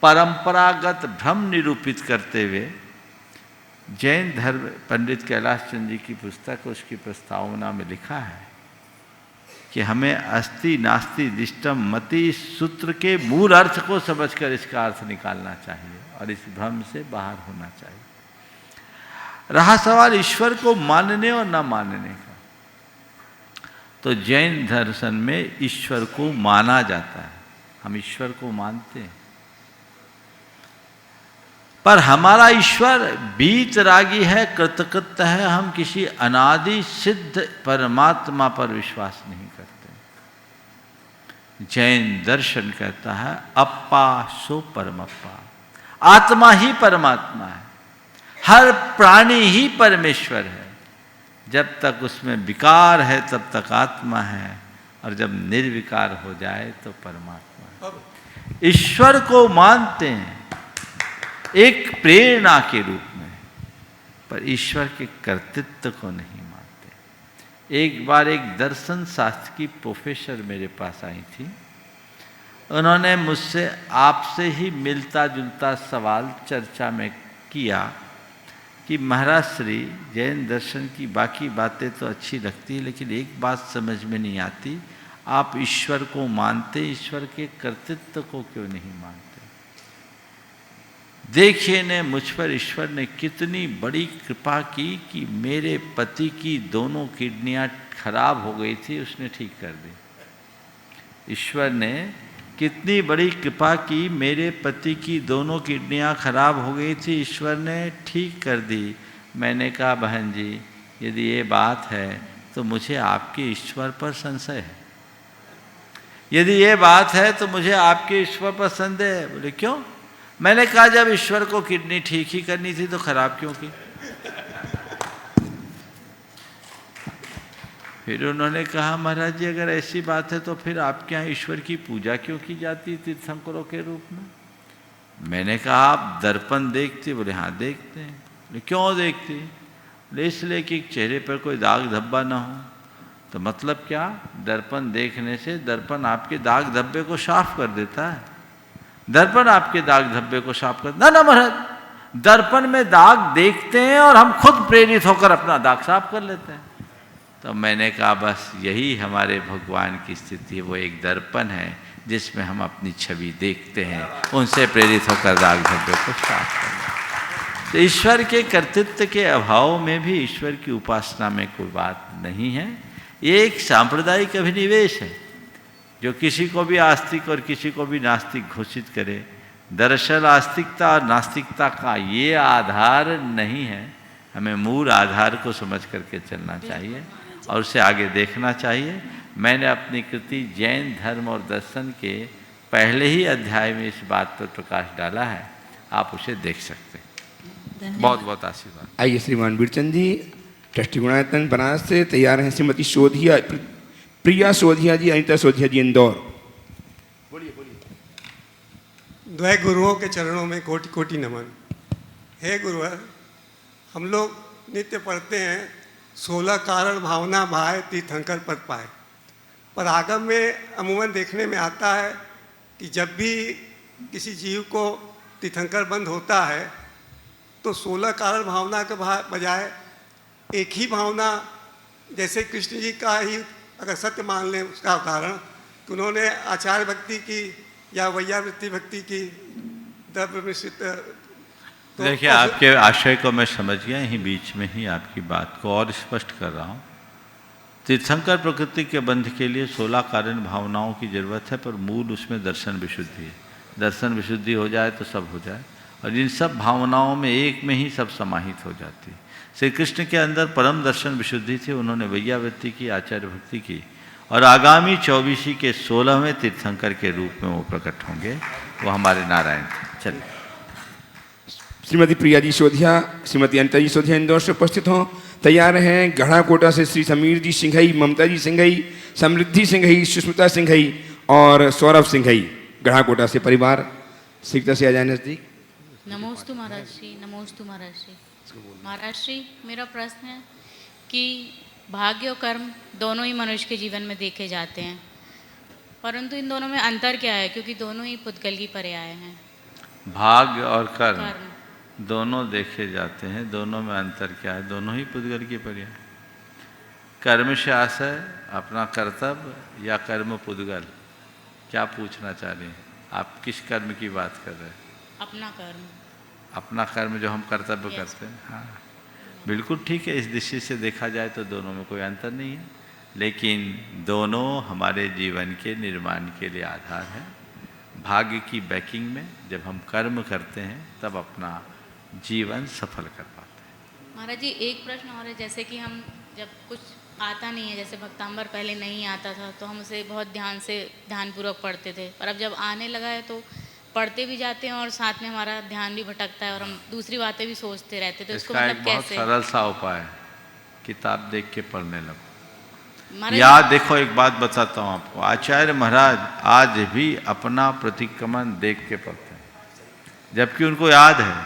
परंपरागत भ्रम निरूपित करते हुए जैन धर्म पंडित कैलाश चंद्र जी की पुस्तक उसकी प्रस्तावना में लिखा है कि हमें अस्ति नास्ति दिष्टम मति सूत्र के मूल अर्थ को समझकर इसका अर्थ निकालना चाहिए और इस भ्रम से बाहर होना चाहिए। रहा सवाल ईश्वर को मानने और न मानने का, तो जैन दर्शन में ईश्वर को माना जाता है, हम ईश्वर को मानते हैं, पर हमारा ईश्वर वीतरागी है, कृतकृत्य है। हम किसी अनादि सिद्ध परमात्मा पर विश्वास नहीं करते। जैन दर्शन कहता है अप्पा सो परमप्पा, आत्मा ही परमात्मा है, हर प्राणी ही परमेश्वर है। जब तक उसमें विकार है तब तक आत्मा है, और जब निर्विकार हो जाए तो परमात्मा है। ईश्वर को मानते हैं एक प्रेरणा के रूप में, पर ईश्वर के कर्तृत्व को नहीं मानते। एक बार एक दर्शन शास्त्र की प्रोफेसर मेरे पास आई थी। उन्होंने मुझसे आपसे ही मिलता जुलता सवाल चर्चा में किया कि महाराज श्री, जैन दर्शन की बाकी बातें तो अच्छी लगती है, लेकिन एक बात समझ में नहीं आती, आप ईश्वर को मानते, ईश्वर के कर्तृत्व को क्यों नहीं मानते? देखिए ने मुझ पर ईश्वर ने कितनी बड़ी कृपा की कि मेरे पति की दोनों किडनियां खराब हो गई थी, उसने ठीक कर दी। ईश्वर ने कितनी बड़ी कृपा की, मेरे पति की दोनों किडनियां खराब हो गई थी, ईश्वर ने ठीक कर दी। मैंने कहा बहन जी, यदि ये बात है तो मुझे आपके ईश्वर पर संशय है। यदि ये बात है तो मुझे आपके ईश्वर पर संदेह है। बोले क्यों? मैंने कहा जब ईश्वर को किडनी ठीक ही करनी थी तो खराब क्यों की? फिर उन्होंने कहा महाराज जी, अगर ऐसी बात है तो फिर आपके यहाँ ईश्वर की पूजा क्यों की जाती तीर्थंकरों के रूप में? मैंने कहा आप दर्पण देखते? बोले हाँ देखते हैं। बोले क्यों देखते? बोले इसलिए कि चेहरे पर कोई दाग धब्बा ना हो। तो मतलब क्या? दर्पण देखने से दर्पण आपके दाग धब्बे को साफ कर देता है। दर्पण आपके दाग धब्बे को साफ कर ना महाराज, दर्पण में दाग देखते हैं और हम खुद प्रेरित होकर अपना दाग साफ कर लेते हैं। तो मैंने कहा बस यही हमारे भगवान की स्थिति है, वो एक दर्पण है जिसमें हम अपनी छवि देखते हैं, उनसे प्रेरित होकर दाग धब्बे को साफ कर लेते हैं। तो ईश्वर के कर्तृत्व के अभाव में भी ईश्वर की उपासना में कोई बात नहीं है। ये एक सांप्रदायिक अभिनिवेश है जो किसी को भी आस्तिक और किसी को भी नास्तिक घोषित करे। दरअसल आस्तिकता और नास्तिकता का ये आधार नहीं है। हमें मूल आधार को समझ करके चलना चाहिए और उसे आगे देखना चाहिए। मैंने अपनी कृति जैन धर्म और दर्शन के पहले ही अध्याय में इस बात पर प्रकाश डाला है, आप उसे देख सकते हैं। बहुत बहुत आशीर्वाद। आइए श्रीमान वीरचंद जी ट्रस्टी गुणायतन बनारस से तैयार हैं। श्रीमती सोधिया, प्रिया सोधिया जी, अनिता सोधिया जी इंदौर। बोलिए बोलिए। द्वय गुरुओं के चरणों में कोटि कोटि नमन। हे गुरुवर, हम लोग नित्य पढ़ते हैं 16 कारण भावना भाए तीर्थंकर पद पाए, पर आगम में अमूमन देखने में आता है कि जब भी किसी जीव को तीर्थंकर बंद होता है तो 16 कारण भावना के बजाय एक ही भावना, जैसे कृष्ण जी का ही अगर सत्य मान लें उसका कारण कि उन्होंने आचार्य भक्ति की या वैयावृत्ति भक्ति की, द्रव्य मिश्रित। देखिए, आपके आशय को मैं समझ गया, यहीं बीच में ही आपकी बात को और स्पष्ट कर रहा हूँ। तीर्थंकर प्रकृति के बंध के लिए 16 कारण भावनाओं की जरूरत है, पर मूल उसमें दर्शन विशुद्धि है। दर्शन विशुद्धि हो जाए तो सब हो जाए, और इन सब भावनाओं में एक में ही सब समाहित हो जाती है। श्री कृष्ण के अंदर परम दर्शन विशुद्धि थी, उन्होंने वैयावृत्ति की, आचार्य भक्ति की, और आगामी 24 के 16वें तीर्थंकर के रूप में वो प्रकट होंगे, वो हमारे नारायण थे। चलिए, श्रीमती प्रिया जी सोधिया, श्रीमती अनिता जी सोधिया इंदौर से उपस्थित हों। तैयार हैं गढ़ा कोटा से श्री समीर जी सिंघई, ममता जी सिंघई, समृद्धि सिंघई, सुष्मिता सिंघई और सौरभ सिंघई। गढ़ा कोटा से परिवार शीघ्रता से आ जाए नजदीक। नमोस्तु महाराज श्री, नमोस्तु महाराज श्री। महाराज श्री, मेरा प्रश्न है कि भाग्य और कर्म दोनों ही मनुष्य के जीवन में देखे जाते हैं, परंतु इन दोनों में अंतर क्या है, क्योंकि दोनों ही पुद्गल की पर्याय हैं। भाग्य और कर्म दोनों देखे जाते हैं, दोनों में अंतर क्या है? दोनों ही पुद्गल की पर्याय। कर्म से आशय अपना कर्तव्य या कर्म पुद्गल, क्या पूछना चाह रहे हैं आप? किस कर्म की बात कर रहे हैं? अपना कर्म। अपना कर्म जो हम कर्तव्य करते हैं, हाँ बिल्कुल ठीक है। इस दृष्टि से देखा जाए तो दोनों में कोई अंतर नहीं है, लेकिन दोनों हमारे जीवन के निर्माण के लिए आधार है। भाग्य की बैकिंग में जब हम कर्म करते हैं तब अपना जीवन सफल कर पाते हैं। महाराज जी, एक प्रश्न और है, जैसे कि हम जब कुछ आता नहीं है, जैसे भक्तांबर पहले नहीं आता था तो हम उसे बहुत ध्यानपूर्वक पढ़ते थे, पर अब जब आने लगा है तो पढ़ते भी जाते हैं और साथ में हमारा ध्यान भी भटकता है और हम दूसरी बातें भी सोचते रहते। तो इसको मतलब एक बहुत कैसे? सरल सा उपाय है, किताब देख के पढ़ने लगो। याद देखो, एक बात बताता हूँ आपको, आचार्य महाराज आज भी अपना प्रतिक्रमण देख के पढ़ते हैं, जबकि उनको याद है,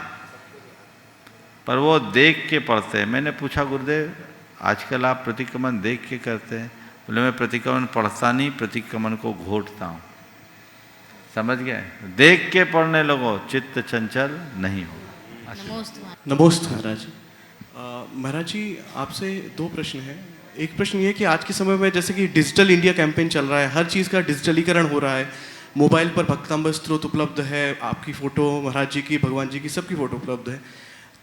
पर वो देख के पढ़ते हैं। मैंने पूछा, गुरुदेव आजकल आप प्रतिक्रमण देख के करते हैं? बोले मैं प्रतिक्रमण पढ़ता नहीं, प्रतिक्रमण को घोटता हूँ। समझ गए? देख के पढ़ने लगो, चित्त चंचल नहीं होगा। नमोस्तु महाराज जी। महाराज जी, आपसे 2 प्रश्न हैं। एक प्रश्न ये कि आज के समय में जैसे कि डिजिटल इंडिया कैंपेन चल रहा है, हर चीज़ का डिजिटलीकरण हो रहा है, मोबाइल पर भक्तांबर स्त्रोत उपलब्ध है, आपकी फ़ोटो महाराज जी की, भगवान जी की, सबकी फ़ोटो उपलब्ध है।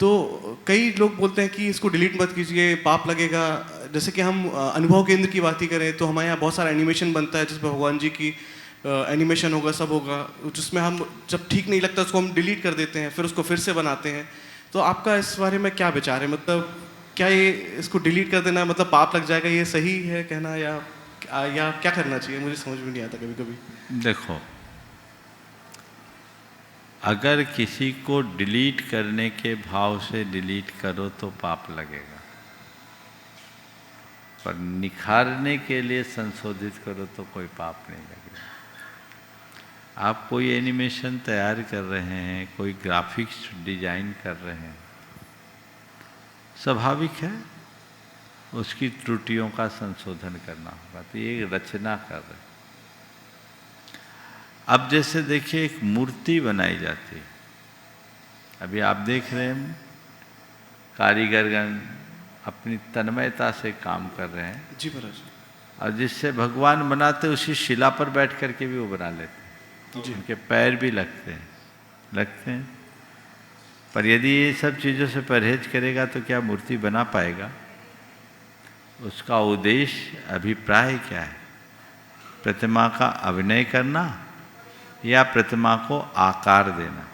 तो कई लोग बोलते हैं कि इसको डिलीट मत कीजिए, पाप लगेगा। जैसे कि हम अनुभव केंद्र की बात ही करें तो हमारे यहाँ बहुत सारा एनिमेशन बनता है जिसमें भगवान जी की एनिमेशन होगा, सब होगा, जिसमें हम जब ठीक नहीं लगता उसको हम डिलीट कर देते हैं, फिर उसको फिर से बनाते हैं। तो आपका इस बारे में क्या विचार है? मतलब क्या ये इसको डिलीट कर देना मतलब पाप लग जाएगा, ये सही है कहना, या क्या करना चाहिए? मुझे समझ में नहीं आता कभी कभी। देखो, अगर किसी को डिलीट करने के भाव से डिलीट करो तो पाप लगेगा, पर निखारने के लिए संशोधित करो तो कोई पाप नहीं लगेगा। आप कोई एनिमेशन तैयार कर रहे हैं, कोई ग्राफिक्स डिजाइन कर रहे हैं, स्वाभाविक है उसकी त्रुटियों का संशोधन करना होगा, तो ये रचना कर रहे हैं। अब जैसे देखिए, एक मूर्ति बनाई जाती है, अभी आप देख रहे हैं कारीगरगण अपनी तन्मयता से काम कर रहे हैं जी महाराज, और जिससे भगवान बनाते उसी शिला पर बैठ करके भी वो बना लेते हैं, उनके पैर भी लगते हैं। पर यदि ये सब चीज़ों से परहेज करेगा तो क्या मूर्ति बना पाएगा? उसका उद्देश्य अभिप्राय क्या है? प्रतिमा का अभिनय करना या प्रतिमा को आकार देना?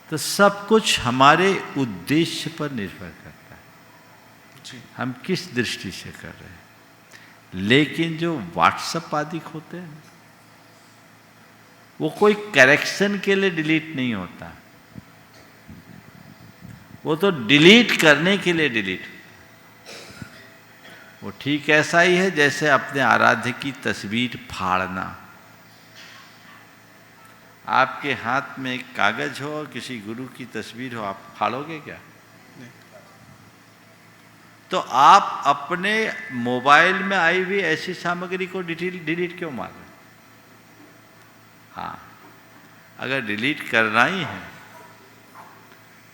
तो सब कुछ हमारे उद्देश्य पर निर्भर करता है, हम किस दृष्टि से कर रहे हैं। लेकिन जो व्हाट्सएप आदि होते हैं वो कोई करेक्शन के लिए डिलीट नहीं होता, वो तो डिलीट करने के लिए डिलीट। वो ठीक ऐसा ही है जैसे अपने आराध्य की तस्वीर फाड़ना। आपके हाथ में एक कागज हो और किसी गुरु की तस्वीर हो, आप फाड़ोगे क्या? तो आप अपने मोबाइल में आई हुई ऐसी सामग्री को डिलीट क्यों मार रहे? हाँ, अगर डिलीट करना ही है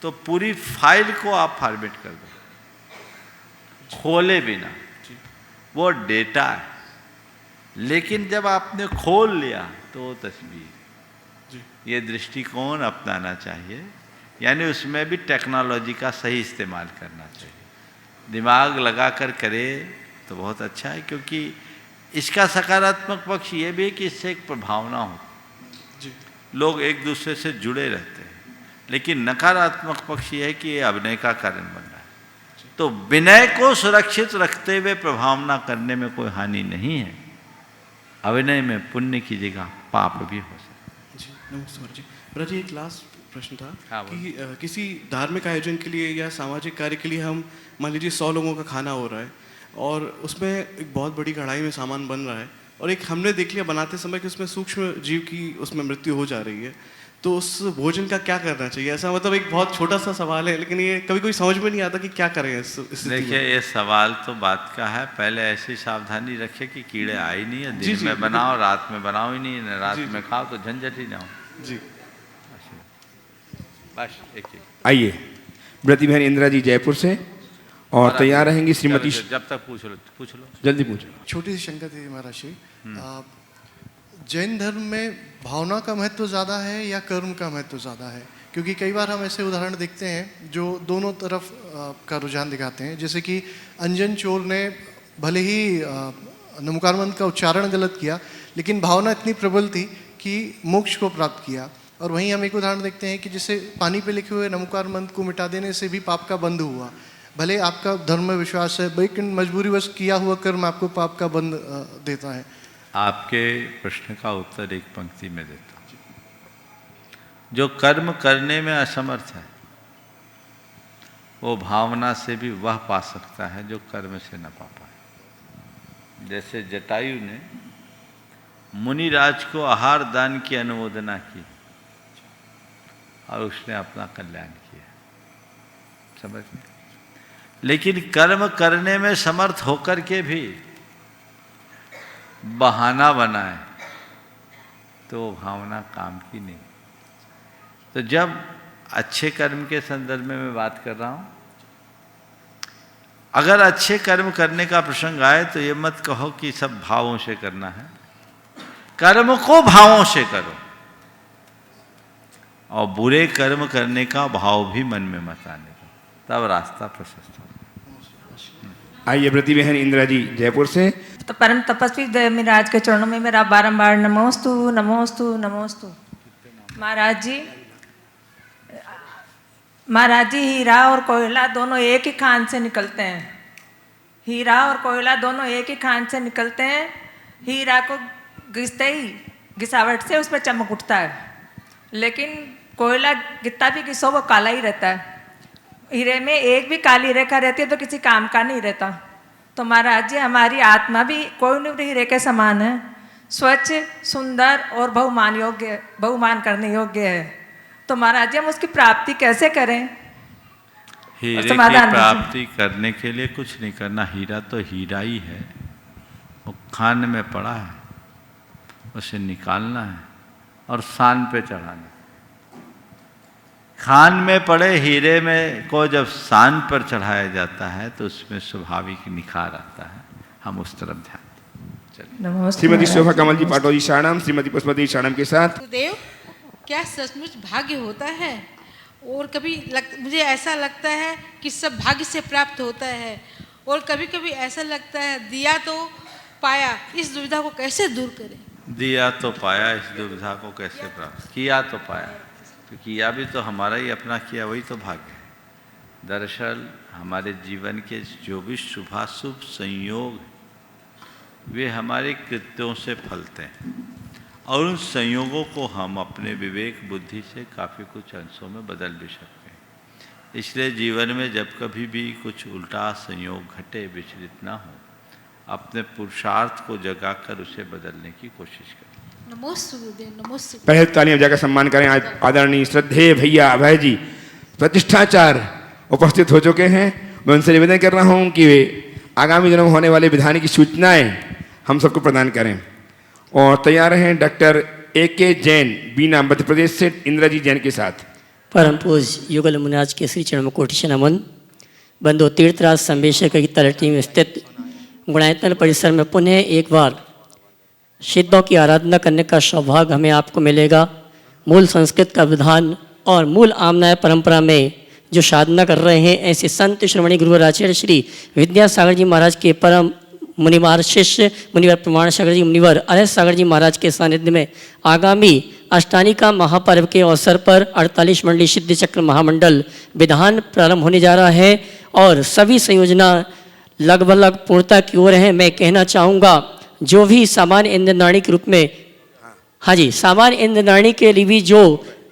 तो पूरी फाइल को आप फॉर्मेट कर दो, खोले बिना। वो डेटा है, लेकिन जब आपने खोल लिया तो वो तस्वीर। ये दृष्टिकोण अपनाना चाहिए, यानी उसमें भी टेक्नोलॉजी का सही इस्तेमाल करना चाहिए। दिमाग लगा कर करे तो बहुत अच्छा है, क्योंकि इसका सकारात्मक पक्ष ये भी है कि इससे एक प्रभावना हो, लोग एक दूसरे से जुड़े रहते हैं। लेकिन नकारात्मक पक्ष ये है कि ये अभिनय का कारण बन रहा है। तो विनय को सुरक्षित रखते हुए प्रभावना करने में कोई हानि नहीं है। अभिनय में पुण्य की जगह पाप भी हो सकता है। जी नमस्कार जी। मेरा जी एक लास्ट प्रश्न था। हाँ, कि किसी धार्मिक आयोजन के लिए या सामाजिक कार्य के लिए हम मान लीजिए 100 लोगों का खाना हो रहा है और उसमें एक बहुत बड़ी कढ़ाई में सामान बन रहा है, और एक हमने देख लिया बनाते समय कि उसमें सूक्ष्म जीव की उसमें मृत्यु हो जा रही है, तो उस भोजन का क्या करना चाहिए? ऐसा मतलब एक बहुत छोटा सा सवाल है, लेकिन ये कभी कोई समझ में नहीं आता कि क्या करें इस स्थिति में। देखिए, ये सवाल तो बात का है। पहले ऐसी सावधानी रखे कि कीड़े आए ही नहीं है। दिन में बनाओ, रात में बनाओ ही नहीं, रात में खाओ तो झंझट ही ना हो। जी बस एक ही। आइए व्रती बहन इंदिरा जी जयपुर से, और तैयार रहेंगी श्रीमती। जब तक पूछ लो जल्दी पूछो। छोटी सी शंका थी महाराज जी, जैन धर्म में भावना का महत्व ज़्यादा है या कर्म का महत्व ज़्यादा है? क्योंकि कई बार हम ऐसे उदाहरण देखते हैं जो दोनों तरफ का रुझान दिखाते हैं। जैसे कि अंजन चोर ने भले ही नमोकारमंत्र का उच्चारण गलत किया, लेकिन भावना इतनी प्रबल थी कि मोक्ष को प्राप्त किया। और वहीं हम एक उदाहरण देखते हैं कि जैसे पानी पे लिखे हुए नमोकार मंत्र को मिटा देने से भी पाप का बंध हुआ। भले आपका धर्म में विश्वास है, लेकिन मजबूरीवश किया हुआ कर्म आपको पाप का बंध देता है। आपके प्रश्न का उत्तर एक पंक्ति में देता हूँ। जो कर्म करने में असमर्थ है वो भावना से भी वह पा सकता है जो कर्म से न पा पाए। जैसे जटायु ने मुनिराज को आहार दान की अनुमोदना की और उसने अपना कल्याण किया, समझ में। लेकिन कर्म करने में समर्थ होकर के भी बहाना बनाए तो भावना काम की नहीं। तो जब अच्छे कर्म के संदर्भ में मैं बात कर रहा हूं, अगर अच्छे कर्म करने का प्रसंग आए तो ये मत कहो कि सब भावों से करना है। कर्म को भावों से करो और बुरे कर्म करने का भाव भी मन में मत आने दो, तब रास्ता प्रशस्त हो। आइए व्रती बहन इंदिरा जी जयपुर से। तो परम तपस्वी देवराज के चरणों में मेरा बारंबार नमोस्तु नमोस्तु नमोस्तु। महाराज जी हीरा और कोयला दोनों एक ही खान से निकलते हैं। हीरा और कोयला दोनों एक ही खान से निकलते हैं। हीरा को घिसते ही घिसावट से उस पर चमक उठता है, लेकिन कोयला कितना भी घिसो वो काला ही रहता है। हीरे में एक भी काली रेखा रहती है तो किसी काम का नहीं रहता। तो महाराज जी हमारी आत्मा भी कोई हीरे के समान है, स्वच्छ, सुंदर और बहुमान करने योग्य है। तो महाराज जी हम उसकी प्राप्ति कैसे करें? हीरे की प्राप्ति करने के लिए कुछ नहीं करना। हीरा तो हीरा ही है, वो खान में पड़ा है, उसे निकालना है और शान पे चढ़ाना। खान में पड़े हीरे में को जब शान पर चढ़ाया जाता है तो उसमें स्वाभाविक निखार आता है। हम उस तरफ ध्यान। श्रीमती शोभा कमल जी पाटोजी शाणम, श्रीमती पुष्पति शाणम के साथ। देव, क्या सचमुच भाग्य होता है? और कभी मुझे ऐसा लगता है कि सब भाग्य से प्राप्त होता है, और कभी कभी ऐसा लगता है दिया तो पाया, इस दुविधा को कैसे दूर करें? दिया तो पाया, इस दुविधा को कैसे प्राप्त किया तो पाया। तो किया भी तो हमारा ही अपना किया, वही तो भाग्य है। दरअसल हमारे जीवन के जो भी शुभाशुभ संयोग वे हमारे कृत्यों से फलते हैं, और उन संयोगों को हम अपने विवेक बुद्धि से काफ़ी कुछ अंशों में बदल भी सकते हैं। इसलिए जीवन में जब कभी भी कुछ उल्टा संयोग घटे, विचलित ना हो, अपने पुरुषार्थ को जगाकर उसे बदलने की कोशिश करें। नमोस्तु गुरुदेव, नमोस्तु। पहले तालियां बजाकर सम्मान करें। आज आदरणीय श्रद्धेय भैया अभय जी प्रतिष्ठाचार्य उपस्थित हो चुके हैं। मैं उनसे निवेदन कर रहा हूं कि वे आगामी दिनों में होने वाले विधान की सूचनाएं हम सबको प्रदान करें। और तैयार हैं डॉक्टर A.K. जैन बीना मध्य प्रदेश से इंद्रजीत जैन के साथ। परम पूज्य युगल मुनिराज के श्री चरण में कोटि नमन। बंधु तीर्थराज संवेशक की तलहटी में स्थित गुणायतन परिसर में पुनः एक बार सिद्धों की आराधना करने का सौभाग्य हमें आपको मिलेगा। मूल संस्कृत का विधान और मूल आमनाय परंपरा में जो साधना कर रहे हैं ऐसे संत श्रोमणी गुरुवर आचार्य श्री विद्यासागर जी महाराज के परम मुनिवार शिष्य मुनिवर प्रमाण सागर जी मुनिवर अरहत सागर जी महाराज के सानिध्य में आगामी अष्टानिका महापर्व के अवसर पर 48 मंडली सिद्धि चक्र महामंडल विधान प्रारंभ होने जा रहा है और सभी संयोजना लगभग पूर्णता की ओर है। मैं कहना चाहूँगा जो भी सामान्य इंद्रनाणी के रूप में, हाँ जी, सामान्य इंद्रनाणी के लिए भी जो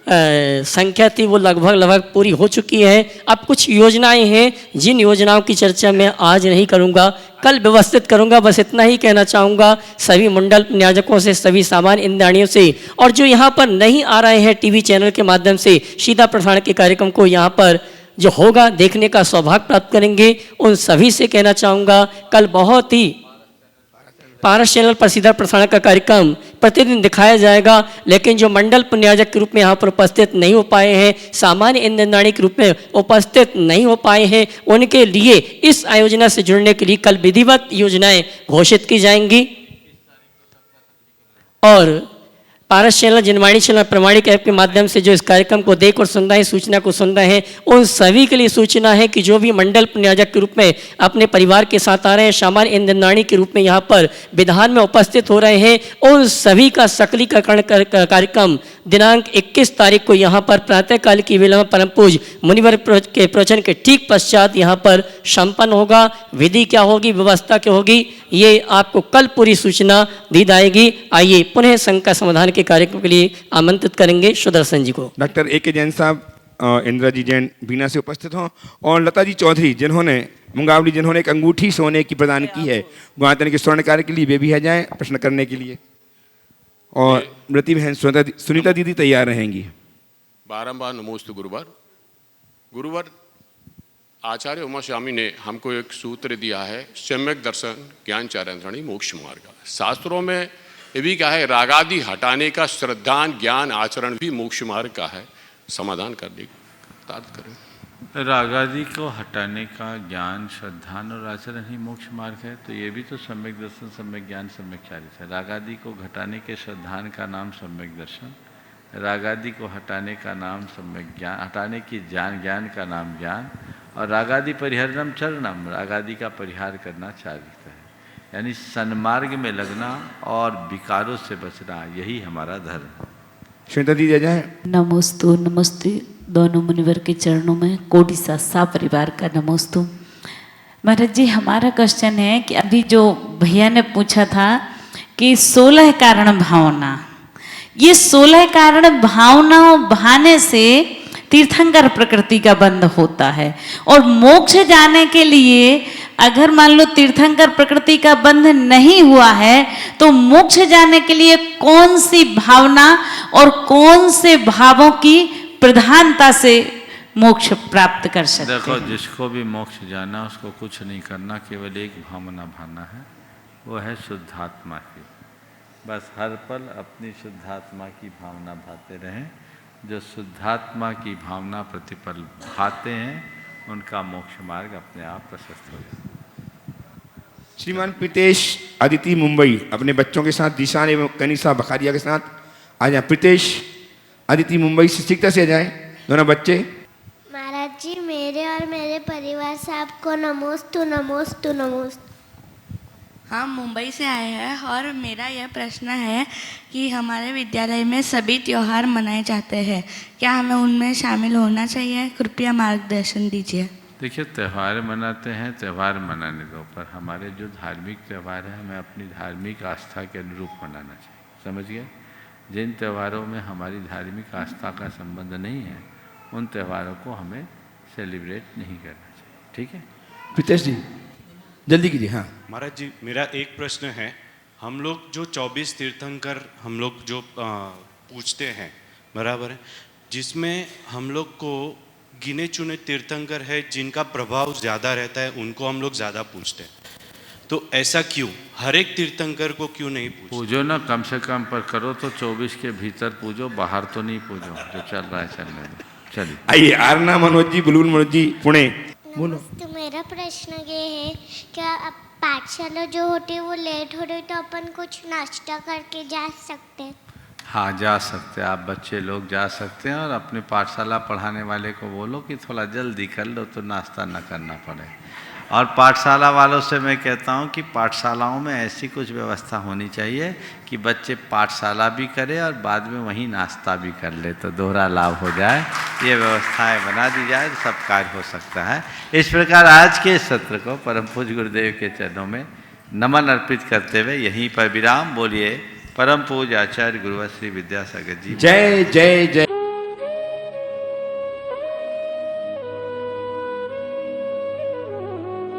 संख्या थी वो लगभग पूरी हो चुकी है। अब कुछ योजनाएं हैं जिन योजनाओं की चर्चा मैं आज नहीं करूंगा, कल व्यवस्थित करूंगा। बस इतना ही कहना चाहूँगा सभी मंडल न्याजकों से, सभी सामान्य इंद्राणियों से, और जो यहाँ पर नहीं आ रहे हैं टीवी चैनल के माध्यम से सीधा प्रसारण के कार्यक्रम को यहाँ पर जो होगा देखने का सौभाग्य प्राप्त करेंगे, उन सभी से कहना चाहूँगा कल बहुत ही पारस चैनल पर सीधा प्रसारण का कार्यक्रम प्रतिदिन दिखाया जाएगा। लेकिन जो मंडल पुण्याजक के रूप में यहाँ पर उपस्थित नहीं हो पाए हैं, सामान्य इंद्रनाणी के रूप में उपस्थित नहीं हो पाए हैं, उनके लिए इस आयोजना से जुड़ने के लिए कल विधिवत योजनाएं घोषित की जाएंगी। और पारस चैनल, जिनवाणी चैनल, प्रमाणिक ऐप के माध्यम से जो इस कार्यक्रम को देख और सुन रहे हैं, सूचना को सुन रहे हैं, उन सभी के लिए सूचना है कि जो भी मंडल पुण्याजक के रूप में अपने परिवार के साथ आ रहे हैं, सामान्य इंद्रनाणी के रूप में यहाँ पर विधान में उपस्थित हो रहे हैं, उन सभी का सकलीकरण कार्यक्रम दिनांक 21 तारीख को यहाँ पर प्रातःकाल की वेला में परम पूज्य मुनिवर के प्रवचन के ठीक पश्चात यहाँ पर संपन्न होगा। विधि क्या होगी, व्यवस्था क्या होगी, ये आपको कल पूरी सूचना दी जाएगी। आइए पुनः शंका समाधान के कार्यक्रम के लिए आमंत्रित करेंगे सुदर्शन जी को। Doctor A.K. जैन साहब इंद्रजीत जैन बीना से उपस्थित हों, और लता जी चौधरी जिन्होंने मुंगावली जिन्होंने एक अंगूठी सोने की प्रदान की है गुणायतन के स्वर्ण कार्य के लिए, वे भी है जाएं प्रश्न करने के लिए। और मृति बहन सुनीता दीदी तैयार रहेंगी। बारंबार नमोस्तु गुरुवर। गुरुवर, आचार्य उमा स्वामी ने हमको एक सूत्र दिया है, सम्यक दर्शन ज्ञान चारणधर्णी मोक्ष मार्ग। शास्त्रों में ये भी कहा है रागादि हटाने का श्रद्धान ज्ञान आचरण भी मोक्ष मार्ग का है। समाधान करने करें। रागादि को हटाने का ज्ञान, श्रद्धान और आचरण ही मोक्ष मार्ग है, तो ये भी तो सम्यक दर्शन, सम्यक ज्ञान, सम्यक चारित्र है। रागादि को घटाने के श्रद्धान का नाम सम्यक दर्शन, रागादि को हटाने का नाम सम्यक ज्ञान, हटाने की ज्ञान का नाम ज्ञान, और रागादि परिहरणम चरणम, रागादि का परिहार करना चारित्र है। यानी सन्मार्ग में लगना और विकारों से बचना, यही हमारा धर्म है। श्वेता दी जाए। नमोस्तु, नमस्ते दोनों मुनिवर के चरणों में कोटि सा परिवार का नमोस्तु। महाराज जी, हमारा क्वेश्चन है कि अभी जो भैया ने पूछा था कि 16 कारण भावना, ये 16 कारण भावनाओं भाने से तीर्थंकर प्रकृति का बंध होता है, और मोक्ष जाने के लिए अगर मान लो तीर्थंकर प्रकृति का बंध नहीं हुआ है तो मोक्ष जाने के लिए कौन सी भावना और कौन से भावों की प्रधानता से मोक्ष प्राप्त कर सकते हैं? देखो, जिसको भी मोक्ष जाना उसको कुछ नहीं करना, केवल एक भावना भाना है, वो है शुद्धात्मा की। बस हर पल अपनी शुद्धात्मा की भावना भाते रहें। जो शुद्धात्मा की भावना प्रतिपल भाते हैं उनका मोक्ष मार्ग अपने आप प्रशस्त हो जाता है। श्रीमान प्रीतेश अदिति मुंबई अपने बच्चों के साथ, दिशान एवं कनिषा बखारिया के साथ आ जाए। प्रीतेश अदिति मुंबई से शीघ्रता से आ जाए दोनों बच्चे। महाराज जी, मेरे और मेरे परिवार से आपको नमोस्तु नमोस्तु नमोस्तु। हम मुंबई से आए हैं और मेरा यह प्रश्न है कि हमारे विद्यालय में सभी त्यौहार मनाए जाते हैं, क्या हमें उनमें शामिल होना चाहिए? कृपया मार्गदर्शन दीजिए। देखिए, त्यौहार मनाते हैं, त्यौहार मनाने दो, पर हमारे जो धार्मिक त्यौहार हैं हमें अपनी धार्मिक आस्था के अनुरूप मनाना चाहिए। समझिए, जिन त्यौहारों में हमारी धार्मिक आस्था का संबंध नहीं है उन त्यौहारों को हमें सेलिब्रेट नहीं करना चाहिए। ठीक है प्रीतेश जी, जल्दी कीजिए। हाँ महाराज जी, मेरा एक प्रश्न है। हम लोग जो 24 तीर्थंकर हम लोग जो पूछते हैं, बराबर है, जिसमें हम लोग को गिने चुने तीर्थंकर है जिनका प्रभाव ज़्यादा रहता है, उनको हम लोग ज़्यादा पूछते हैं। तो ऐसा क्यों? हर एक तीर्थंकर को क्यों नहीं पूजो ना, कम से कम पर करो तो 24 के भीतर पूजो, बाहर तो नहीं पूजो। जो चल रहा है चलने दो। चलिए आइए आरना मनोज जी, बुलबुल मनोज जी, पुणे। तो मेरा प्रश्न ये है, क्या अब पाठशाला जो होती है वो लेट हो रही तो अपन कुछ नाश्ता करके जा सकते हैं? हाँ जा सकते हैं, आप बच्चे लोग जा सकते हैं और अपने पाठशाला पढ़ाने वाले को बोलो कि थोड़ा जल्दी कर लो तो नाश्ता न करना पड़े। और पाठशाला वालों से मैं कहता हूँ कि पाठशालाओं में ऐसी कुछ व्यवस्था होनी चाहिए कि बच्चे पाठशाला भी करें और बाद में वहीं नाश्ता भी कर ले, तो दोहरा लाभ हो जाए। ये व्यवस्थाएं बना दी जाए तो सब कार्य हो सकता है। इस प्रकार आज के सत्र को परम पूज्य गुरुदेव के चरणों में नमन अर्पित करते हुए यहीं पर विराम। बोलिए परम पूज्य आचार्य गुरुवर श्री विद्यासागर जी। जय जय जय।